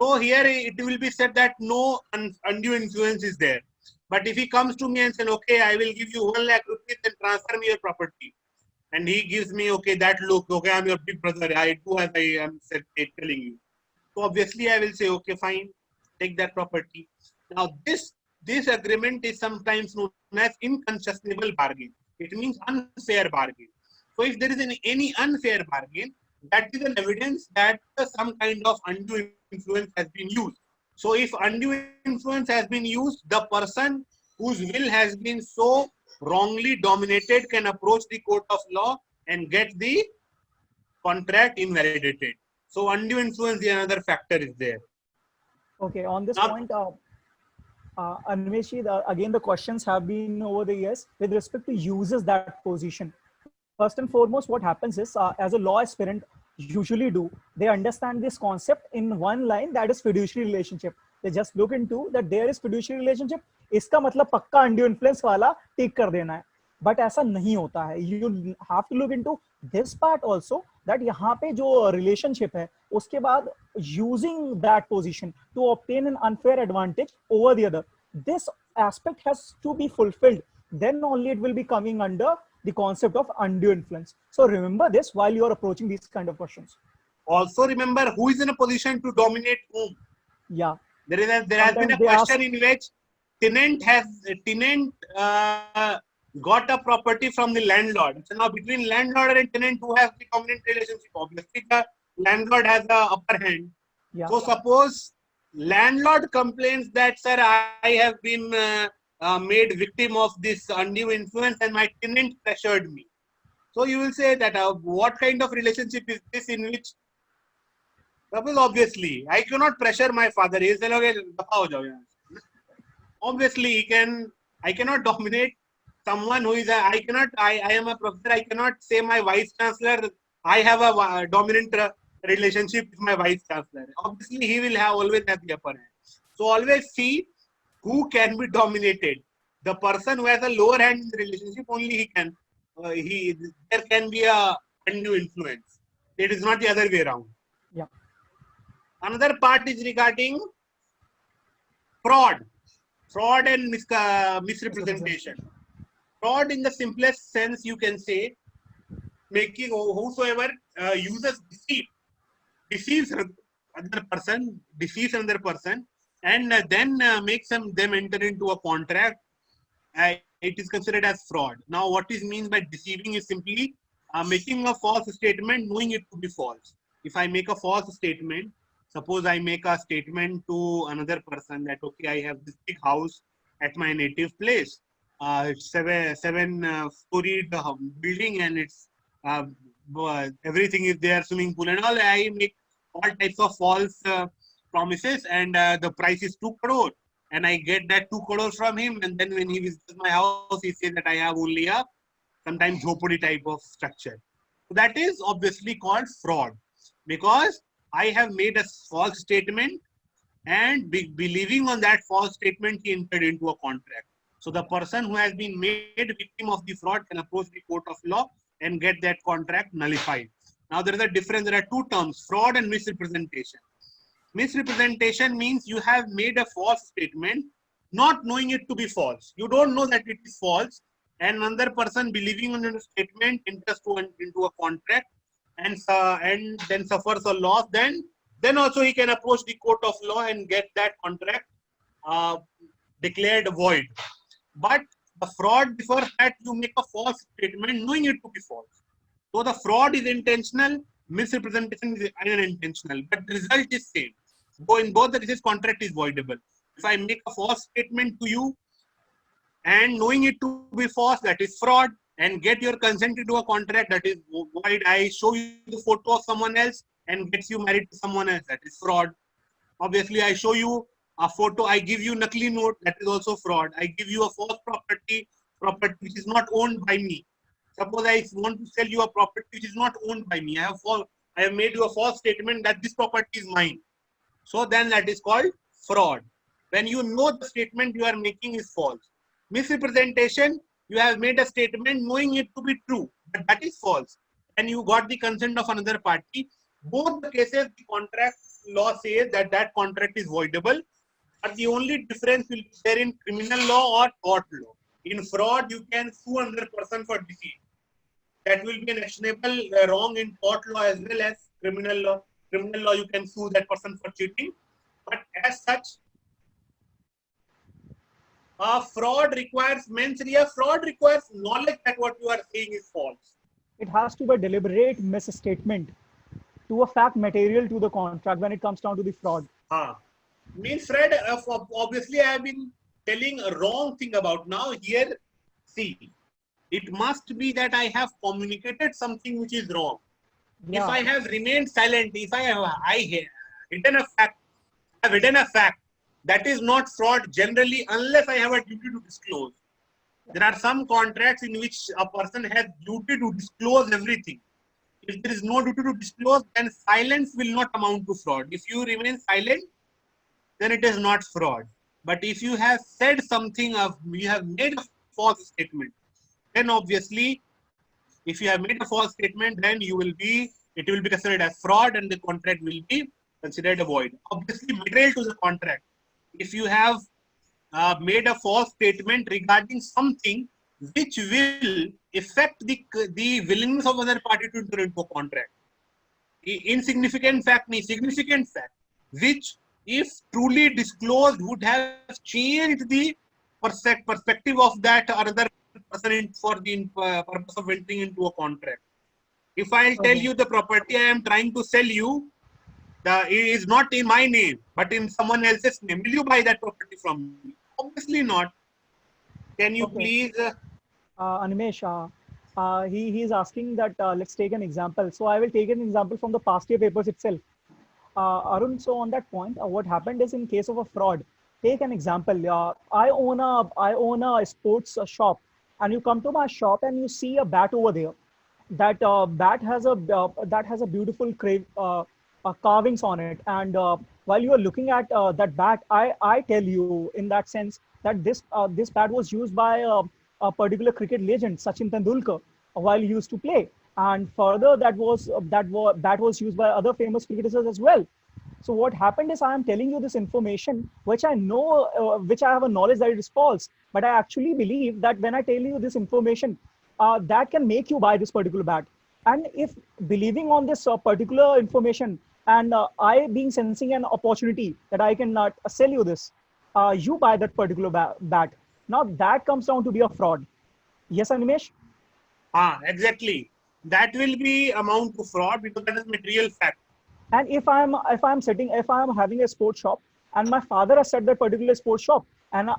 So here it will be said that no undue influence is there. But if he comes to me and says, okay, I will give you 1 lakh rupees and transfer me your property, and he gives me, okay, that look, okay, I'm your big brother, I do as I am telling you. So obviously I will say, okay, fine, take that property. Now this agreement is sometimes known as inconscionable bargain. It means unfair bargain. So if there is any unfair bargain, that is an evidence that some kind of undue influence has been used. So if undue influence has been used, the person whose will has been so wrongly dominated can approach the court of law and get the contract invalidated. So undue influence is another factor is there. Okay, on this Now, point, Anveshi, again, the questions have been over the years with respect to uses that position. First and foremost, what happens is, as a law aspirant usually do, they understand this concept in one line, that is fiduciary relationship. They just look into that there is fiduciary relationship. इसका मतलब पक्का undue influence वाला take कर देना है. But ऐसा नहीं होता है. You have to look into this part also, that यहाँ पे जो relationship है, उसके बाद using that position to obtain an unfair advantage over the other. This aspect has to be fulfilled. Then only it will be coming under the concept of undue influence. So remember this while you are approaching these kind of questions. Also remember who is in a position to dominate whom. Yeah. There has been a question in which tenant got a property from the landlord. So now between landlord and tenant, who has the dominant relationship? Obviously the landlord has the upper hand. Yeah. So suppose landlord complains that, sir, I have been made victim of this undue influence and my tenant pressured me. So you will say that what kind of relationship is this in which, suppose obviously I cannot pressure my father. He said, okay, obviously I cannot dominate someone who is I am a professor. I cannot say my vice chancellor, I have a dominant relationship with my vice chancellor. Obviously he will always have the upper hand. So always see who can be dominated. The person who has a lower hand in the relationship, only he can. There can be a undue influence. It is not the other way around. Yeah. Another part is regarding fraud and misrepresentation. Fraud, in the simplest sense, you can say, making whosoever uses deceives another person, and then makes them enter into a contract. It is considered as fraud. Now, what is means by deceiving is simply making a false statement, knowing it to be false. If I make a false statement, suppose I make a statement to another person that, okay, I have this big house at my native place. It's seven-storied building, and it's everything is there, swimming pool and all. I make all types of false promises, and the price is 2 crore. And I get that 2 crore from him, and then when he visits my house, he says that I have only a sometimes jhopadi type of structure. So that is obviously called fraud, because I have made a false statement and believing on that false statement, he entered into a contract. So the person who has been made victim of the fraud can approach the court of law and get that contract nullified. Now there is a difference. There are two terms: fraud and misrepresentation. Misrepresentation means you have made a false statement, not knowing it to be false. You don't know that it is false, and another person believing on your statement enters into a contract and then suffers a loss. Then also he can approach the court of law and get that contract uh, declared void. But the fraud differs that you make a false statement knowing it to be false. So the fraud is intentional, misrepresentation is unintentional, but the result is same. So in both the cases, contract is voidable. If I make a false statement to you and knowing it to be false, that is fraud, and get your consent to do a contract, that is void. I show you the photo of someone else and gets you married to someone else, that is fraud. Obviously, I show you a photo, I give you nakli note, that is also fraud. I give you a false property which is not owned by me. Suppose I want to sell you a property which is not owned by me. I have made you a false statement that this property is mine. So then that is called fraud. When you know the statement you are making is false. Misrepresentation, you have made a statement knowing it to be true, but that is false. And you got the consent of another party. Both the cases, the contract law says that that contract is voidable. But the only difference will be there in criminal law or tort law. In fraud, you can sue another person for deceit. That will be an actionable wrong in tort law as well as criminal law. Criminal law, you can sue that person for cheating. But as such, fraud requires fraud requires knowledge that what you are saying is false. It has to be a deliberate misstatement to a fact material to the contract when it comes down to the fraud. Means Fred, obviously I have been telling a wrong thing about now. Here, see, it must be that I have communicated something which is wrong. Yeah. If I have remained silent, if I have hidden a fact, that is not fraud generally unless I have a duty to disclose. There are some contracts in which a person has duty to disclose everything. If there is no duty to disclose, then silence will not amount to fraud. If you remain silent, then it is not fraud. But if you have said something, you have made a false statement, then obviously, if you have made a false statement, then it will be considered as fraud and the contract will be considered a void. Obviously, material to the contract. If you have made a false statement regarding something which will affect the willingness of other party to enter into a contract. Insignificant fact, significant fact, which if truly disclosed would have changed the perspective of that other person for the purpose of entering into a contract. If I tell you the property I am trying to sell you, it is not in my name, but in someone else's name. Will you buy that property from me? Obviously not. Can you please? Animesh, he is asking that let's take an example. So I will take an example from the past year papers itself. Arun, so on that point, what happened is in case of a fraud, take an example. I own a sports shop, and you come to my shop and you see a bat over there. That bat has a beautiful carvings on it, and while you are looking at that bat, I tell you in that sense that this bat was used by a particular cricket legend, Sachin Tendulkar, while he used to play. And further, that was used by other famous cricketers as well. So what happened is I am telling you this information, which I know, which I have a knowledge that it is false. But I actually believe that when I tell you this information, that can make you buy this particular bat. And if believing on this particular information, and I being sensing an opportunity that I can sell you this, you buy that particular bat. Now that comes down to be a fraud. Yes, Animesh? Exactly. That will be amount to fraud because that is material fact. And if I'm having a sports shop and my father has set that particular sports shop, and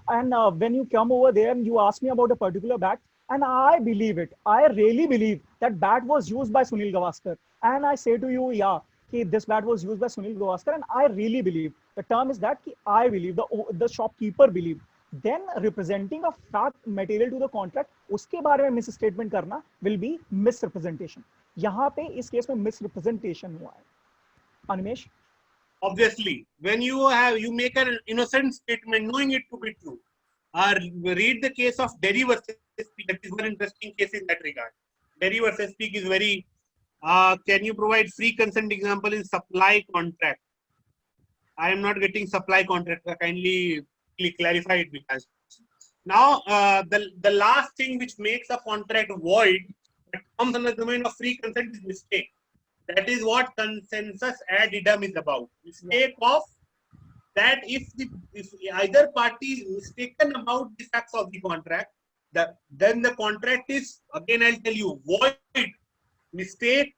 when you come over there and you ask me about a particular bat, and I believe it, I really believe that bat was used by Sunil Gavaskar, and I say to you, yeah, this bat was used by Sunil Gavaskar, and I really believe. The term is that I believe, the shopkeeper believe. Then representing a fact material to the contract, उसके बारे में misstatement करना will be misrepresentation. यहाँ पे इस case में misrepresentation हुआ है. Animesh? obviously, when you make an innocent statement, knowing it to be true. Read the case of Derry versus Speak. That is one interesting case in that regard. Derry versus Speak is very. Can you provide free consent example in supply contract? I am not getting supply contract. Kindly clarify it, because now the last thing which makes a contract void that comes under the domain of free consent is mistake. That is what consensus ad idem is about. Mistake of that if either party is mistaken about the facts of the contract, then the contract is, again I'll tell you, void. Mistake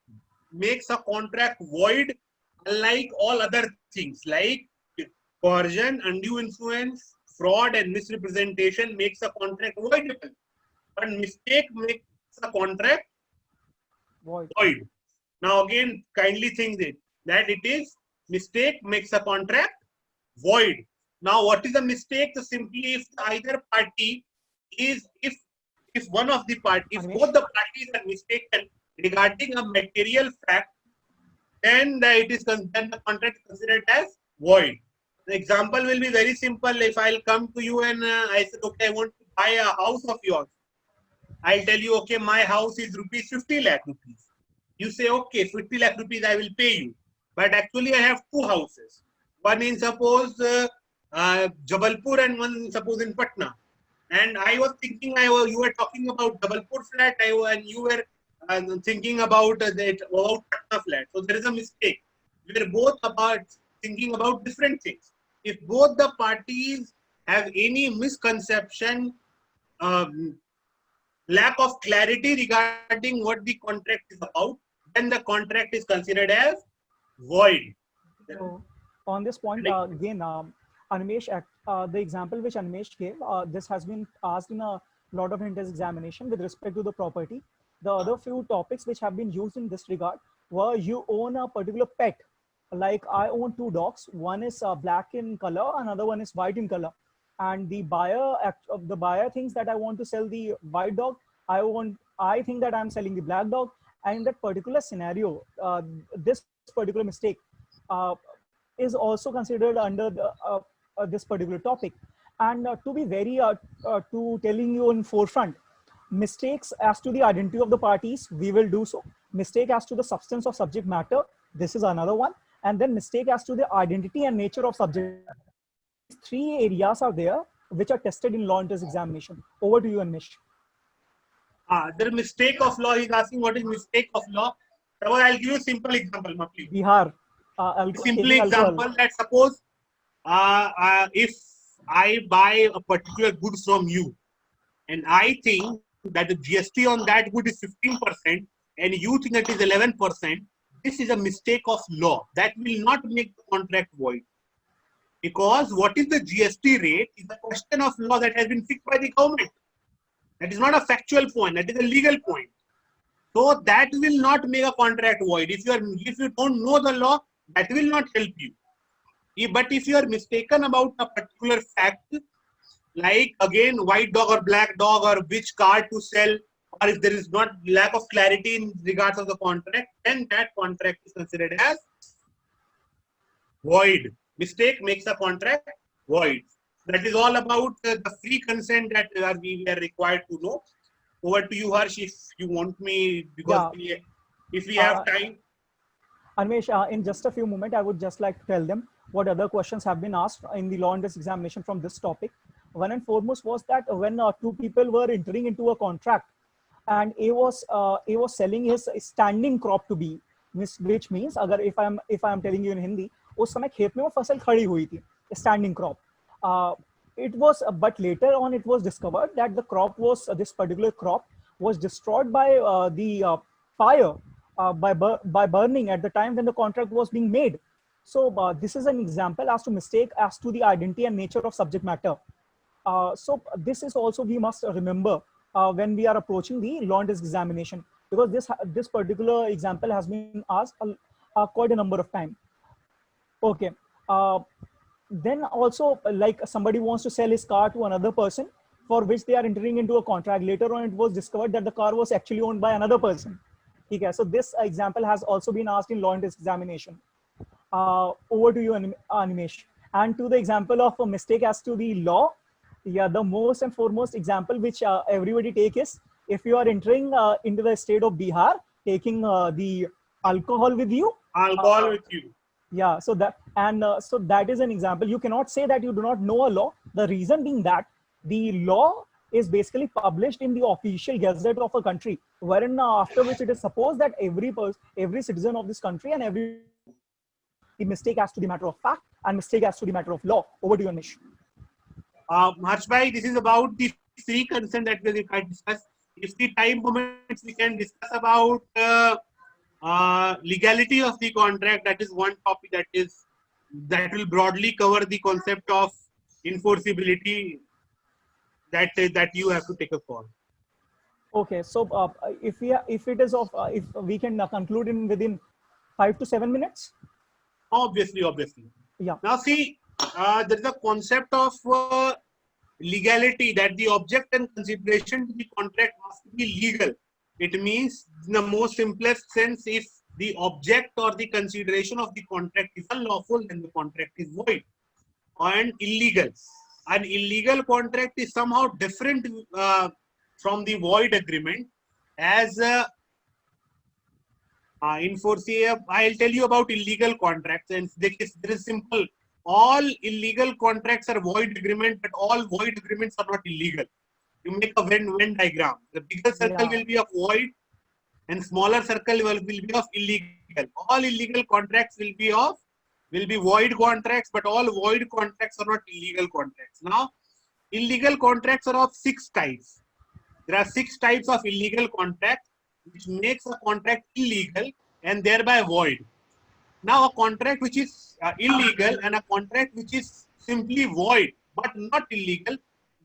makes a contract void, unlike all other things like coercion, undue influence, fraud and misrepresentation makes a contract voidable. But mistake makes a contract void. Now again, kindly think that it is mistake makes a contract void. Now what is a mistake? So simply if either party is, if one of the parties, if both the parties are mistaken regarding a material fact, then then the contract is considered as void. The example will be very simple. If I'll come to you and I said, okay, I want to buy a house of yours. I'll tell you, okay, my house is rupees 50 lakh rupees. You say, okay, 50 lakh rupees I will pay you. But actually I have two houses. One in suppose Jabalpur and one suppose in Patna. And I was thinking, you were talking about Jabalpur flat and you were thinking about Patna flat. So there is a mistake. We are both thinking about different things. If both the parties have any misconception, lack of clarity regarding what the contract is about, then the contract is considered as void. So on this point, again, Animesh, the example which Animesh gave, this has been asked in a lot of entrance examination with respect to the property. The other few topics which have been used in this regard were you own a particular pet. Like I own two dogs. One is black in color, another one is white in color. And the buyer thinks that I want to sell the white dog. I think that I'm selling the black dog. And in that particular scenario, this particular mistake is also considered under this particular topic. And to be very to telling you in forefront, mistakes as to the identity of the parties, we will do so. Mistake as to the substance of subject matter, this is another one. And then mistake as to the identity and nature of subject. Three areas are there which are tested in law entrance examination. Over to you, Anish. The mistake of law, he's asking what is mistake of law. So I'll give you a simple example, please. Bihar. Simple example that suppose if I buy a particular goods from you and I think that the GST on that good is 15% and you think that is 11%, this is a mistake of law. That will not make the contract void. Because what is the GST rate is a question of law that has been fixed by the government. That is not a factual point, that is a legal point. So that will not make a contract void. If you don't know the law, that will not help you. But if you are mistaken about a particular fact, like again white dog or black dog or which car to sell, or if there is not lack of clarity in regards of the contract, then that contract is considered as void. Mistake makes a contract void. That is all about the free consent that we are required to know. Over to you, Harsh, if you want me, because if we have time. Animesh, in just a few moments, I would just like to tell them what other questions have been asked in the law entrance examination from this topic. One and foremost was that when two people were entering into a contract and A was selling his standing crop to B, which means if I am telling you in Hindi, उस समय खेत में वो फसल खड़ी हुई थी, standing crop. It was, but later on it was discovered that the crop was, this particular crop was destroyed by the fire, by burning at the time when the contract was being made. So this is an example as to mistake as to the identity and nature of subject matter. So this is also we must remember when we are approaching the law entrance examination, because this particular example has been asked quite a number of times. Okay. Then also, like somebody wants to sell his car to another person for which they are entering into a contract. Later on, it was discovered that the car was actually owned by another person. Okay, so this example has also been asked in law entrance examination. Over to you, Animesh. And to the example of a mistake as to the law, yeah, the most and foremost example which everybody take is if you are entering into the state of Bihar, taking the alcohol with you. Alcohol with you. Yeah, so that is an example. You cannot say that you do not know a law. The reason being that the law is basically published in the official gazette of a country, wherein after which it is supposed that every citizen of this country and every the mistake as to the matter of fact and mistake as to the matter of law. Over to you, Anish. Harshbhai, this is about the free consent that we can discuss. If the time permits, we can discuss about legality of the contract. That is one topic that will broadly cover the concept of enforceability that you have to take a call. Okay, so if we can conclude in within 5 to 7 minutes. Obviously. Yeah. Now see, there is a concept of legality, that the object and consideration to the contract must be legal. It means, in the most simplest sense, if the object or the consideration of the contract is unlawful, then the contract is void and illegal. An illegal contract is somehow different from the void agreement. As enforceable, I'll tell you about illegal contracts, and there is simple. All illegal contracts are void agreement, but all void agreements are not illegal. You make a Venn diagram. The bigger circle will be of void, and smaller circle will be of illegal. All illegal contracts will be void contracts, but all void contracts are not illegal contracts. Now, illegal contracts are of 6 types. There are 6 types of illegal contracts, which makes a contract illegal and thereby void. Now, a contract which is illegal and a contract which is simply void but not illegal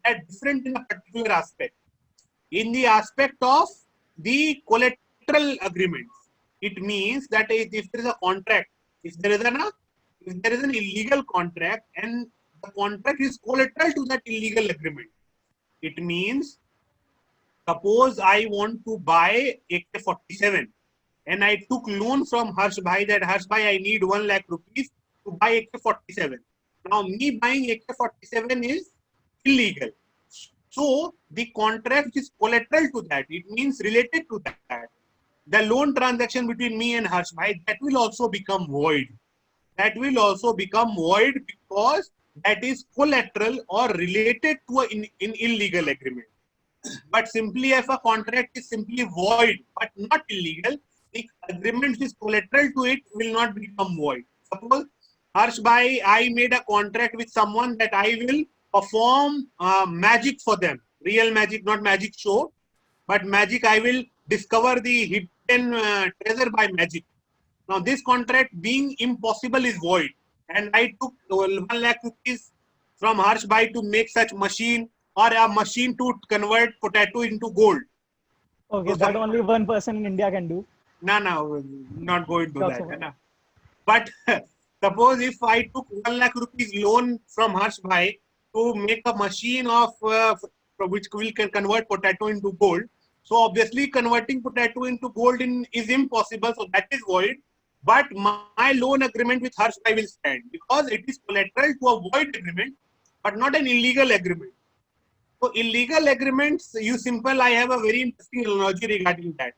are different in a particular aspect. In the aspect of the collateral agreements, it means that if there is a contract, if there is an illegal contract and the contract is collateral to that illegal agreement, it means, suppose I want to buy AK-47 and I took loan from Harshbhai that Harshbhai, I need 1 lakh rupees to buy AK-47. Now, me buying AK-47 is illegal. So, the contract is collateral to that. It means related to that. The loan transaction between me and Harshbhai, that will also become void. That will also become void because that is collateral or related to an illegal agreement. But simply if a contract is simply void but not illegal, the agreement is collateral to it will not become void. Suppose, Harshbhai, I made a contract with someone that I will perform magic for them. Real magic, not magic show, but magic. I will discover the hidden treasure by magic. Now, this contract being impossible is void. And I took 1 lakh rupees from Harshbhai to make such machine or a machine to convert potato into gold. Okay, so that only one person in India can do. No, not going to do that. But suppose if I took 1 lakh rupees loan from Harshbhai to make a machine of which we can convert potato into gold. So obviously converting potato into gold is impossible. So that is void. But my loan agreement with Harshbhai will stand because it is collateral to a void agreement, but not an illegal agreement. So illegal agreements, I have a very interesting analogy regarding that.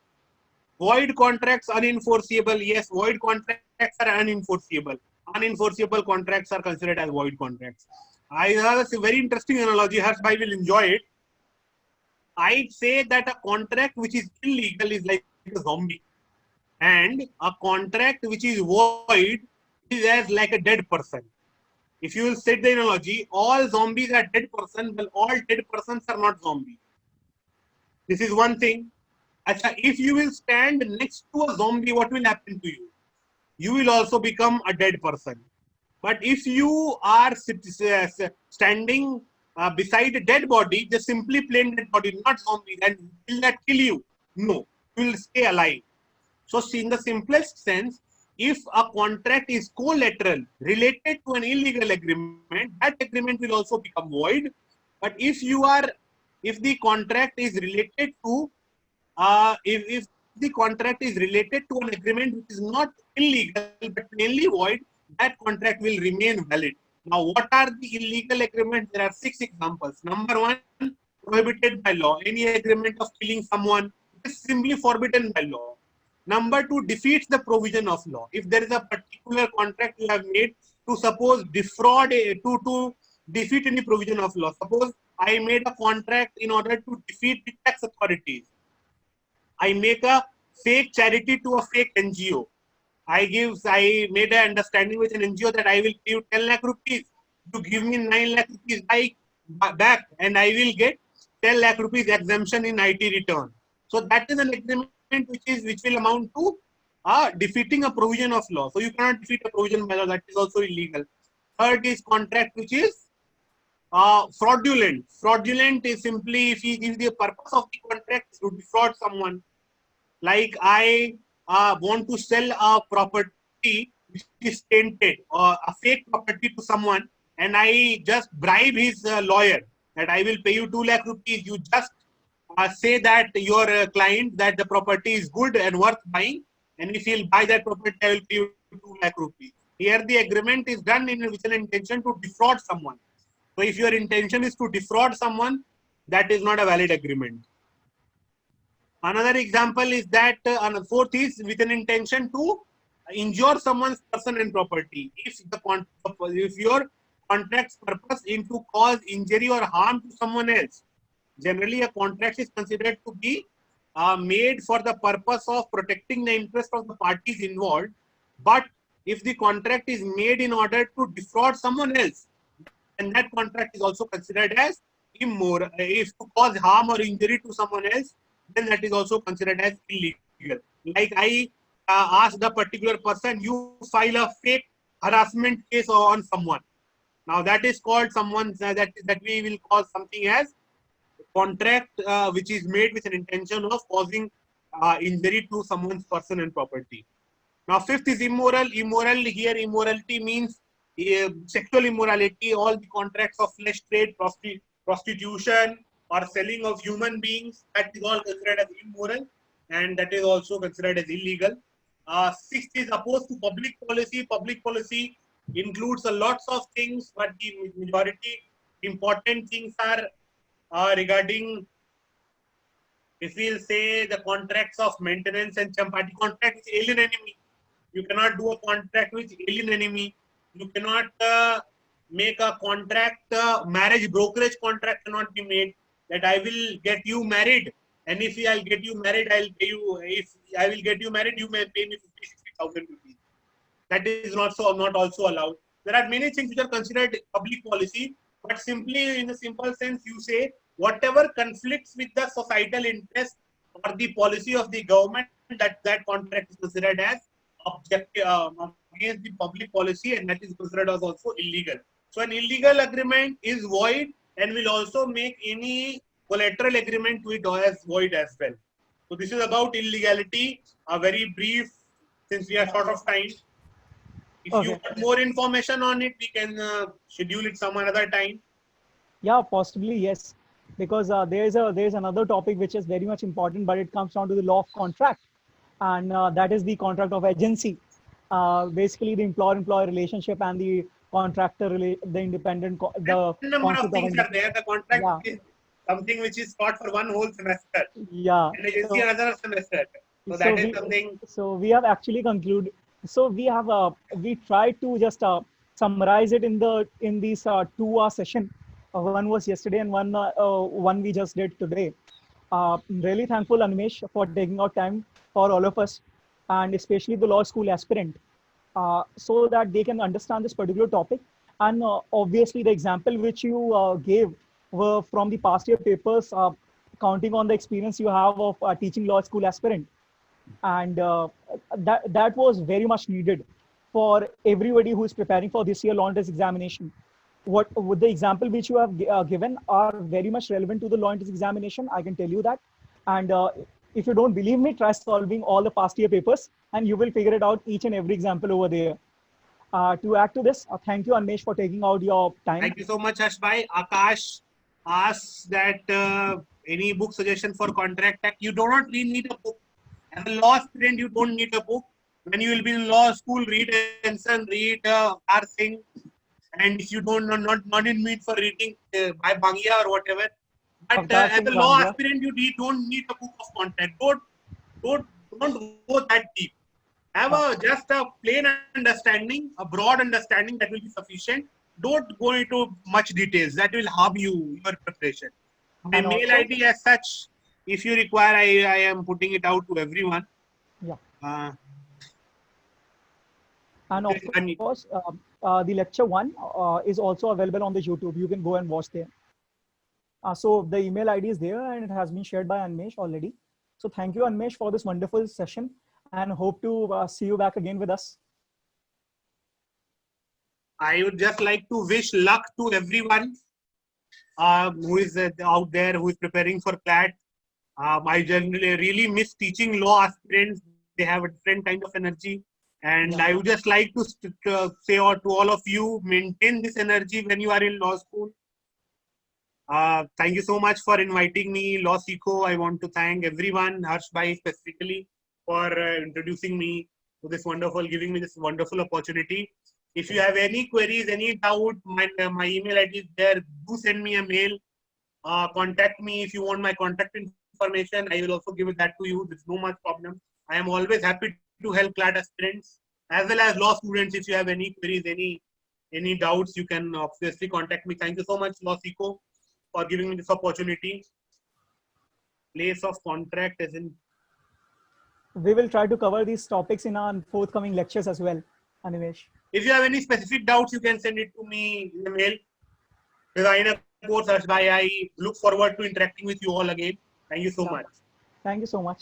Void contracts unenforceable. Yes, void contracts are unenforceable. Unenforceable contracts are considered as void contracts. I have a very interesting analogy. Harshbhai will enjoy it. I'd say that a contract which is illegal is like a zombie. And a contract which is void is as like a dead person. If you will set the analogy, all zombies are dead persons, but all dead persons are not zombies. This is one thing. If you will stand next to a zombie, what will happen to you? You will also become a dead person. But if you are standing beside a dead body, just simply plain dead body, not zombie, then will that kill you? No, you will stay alive. So, in the simplest sense, if a contract is collateral related to an illegal agreement, that agreement will also become void. But if the contract is related to if the contract is related to an agreement which is not illegal but plainly void, that contract will remain valid. Now, what are the illegal agreements? There are 6 examples. Number 1, prohibited by law. Any agreement of killing someone is simply forbidden by law. Number 2, defeats the provision of law. If there is a particular contract you have made to suppose defraud, to defeat any provision of law. Suppose I made a contract in order to defeat the tax authorities. I make a fake charity to a fake NGO. I made an understanding with an NGO that I will pay you 10 lakh rupees. You give me 9 lakh rupees back, and I will get 10 lakh rupees exemption in IT return. So that is an agreement which will amount to defeating a provision of law. So you cannot defeat a provision by law. That is also illegal. Third is contract which is fraudulent. Fraudulent is simply if the purpose of the contract is to defraud someone. Like I want to sell a property which is tainted or a fake property to someone, and I just bribe his lawyer that I will pay you 2 lakh rupees. You just say that your client that the property is good and worth buying, and if he'll buy that property, I will pay you 2 lakh rupees. Here the agreement is done with an intention to defraud someone. So if your intention is to defraud someone, that is not a valid agreement. Another example is that fourth is with an intention to injure someone's person and property. If your contract's purpose is to cause injury or harm to someone else, generally a contract is considered to be made for the purpose of protecting the interest of the parties involved. But if the contract is made in order to defraud someone else, and that contract is also considered as immoral. If to cause harm or injury to someone else, then that is also considered as illegal. Like I ask the particular person, you file a fake harassment case on someone. Now that is called that we will call something as contract which is made with an intention of causing injury to someone's person and property. Now fifth is immoral. Immorality means sexual immorality. All the contracts of flesh trade, prostitution, or selling of human beings, that is all considered as immoral, and that is also considered as illegal. Sixth is opposed to public policy. Public policy includes a lots of things, but the majority important things are regarding, if we'll say, the contracts of maintenance and champati contract with alien enemy. You cannot do a contract with alien enemy. You cannot make a contract, marriage brokerage contract cannot be made, that I will get you married, and if I'll get you married, I'll pay you. If I will get you married, you may pay me 50,000 rupees. That is not also allowed. There are many things which are considered public policy, but simply in a simple sense, you say whatever conflicts with the societal interest or the policy of the government, that contract is considered as objective against the public policy, and that is considered as also illegal. So an illegal agreement is void and will also make any collateral agreement to it as void as well. So this is about illegality. A very brief, since we are short of time. If you want more information on it, we can schedule it some another time. Yeah, possibly yes, because there's another topic which is very much important, but it comes down to the law of contract, and that is the contract of agency. Basically, the employer-employee relationship and the contractor, the independent, the number of concept things are there. The contract is something which is taught for one whole semester. Yeah. And agency another semester. So that is something. So we have actually concluded. So we have we tried to just summarize it in these 2-hour session. One was yesterday and one we just did today. Really thankful, Animesh, for taking out time for all of us, and especially the law school aspirant, so that they can understand this particular topic. And obviously, the example which you gave were from the past year papers, counting on the experience you have of teaching law school aspirant. And that was very much needed for everybody who is preparing for this year law and test examination. What with the example which you have given are very much relevant to the law and test examination, I can tell you that. And if you don't believe me, try solving all the past year papers and you will figure it out, each and every example over there. To add to this, thank you, Animesh, for taking out your time. Thank you so much, Ashbhai. Akash asks that any book suggestion for contract act. You do not really need a book. As a law student, you don't need a book. when you will be in law school, read Henson, read R. Singh, and if you don't know, not in need for reading by Bangia or whatever. But Avtar as a Singh law Bangia. aspirant, you don't need a book of contract. Don't go that deep. Have just a plain understanding, a broad understanding that will be sufficient. Don't go into much details. That will harm your preparation. My And mail also, ID as such, if you require, I am putting it out to everyone. yeah. Uh, And of course, the lecture one is also available on the YouTube. You can go and watch there. So the email ID is there and it has been shared by Anmesh already. So thank you, Anmesh, for this wonderful session and hope to see you back again with us. I would just like to wish luck to everyone who is out there, who is preparing for CLAT. I generally really miss teaching law aspirants. They have a different kind of energy. And Yeah. I would just like to say to all of you, maintain this energy when you are in law school. Thank you so much for inviting me, Law Seco. I want to thank everyone, Harsh Bhai specifically, for introducing me to this wonderful, giving me this wonderful opportunity. If you have any queries, any doubt, my email ID is there. Do send me a mail. Contact me if you want my contact information. I will also give it that to you. There's no much problem. I am always happy to help CLAT aspirants as well as law students. If you have any queries, any doubts, you can obviously contact me. Thank you so much, Law Seco, for giving me this opportunity. Place of contract as in. We will try to cover these topics in our forthcoming lectures as well, Animesh. If you have any specific doubts, you can send it to me in the mail. Designer course, Harsh Bhai. I look forward to interacting with you all again. Thank you so much. Thank you so much.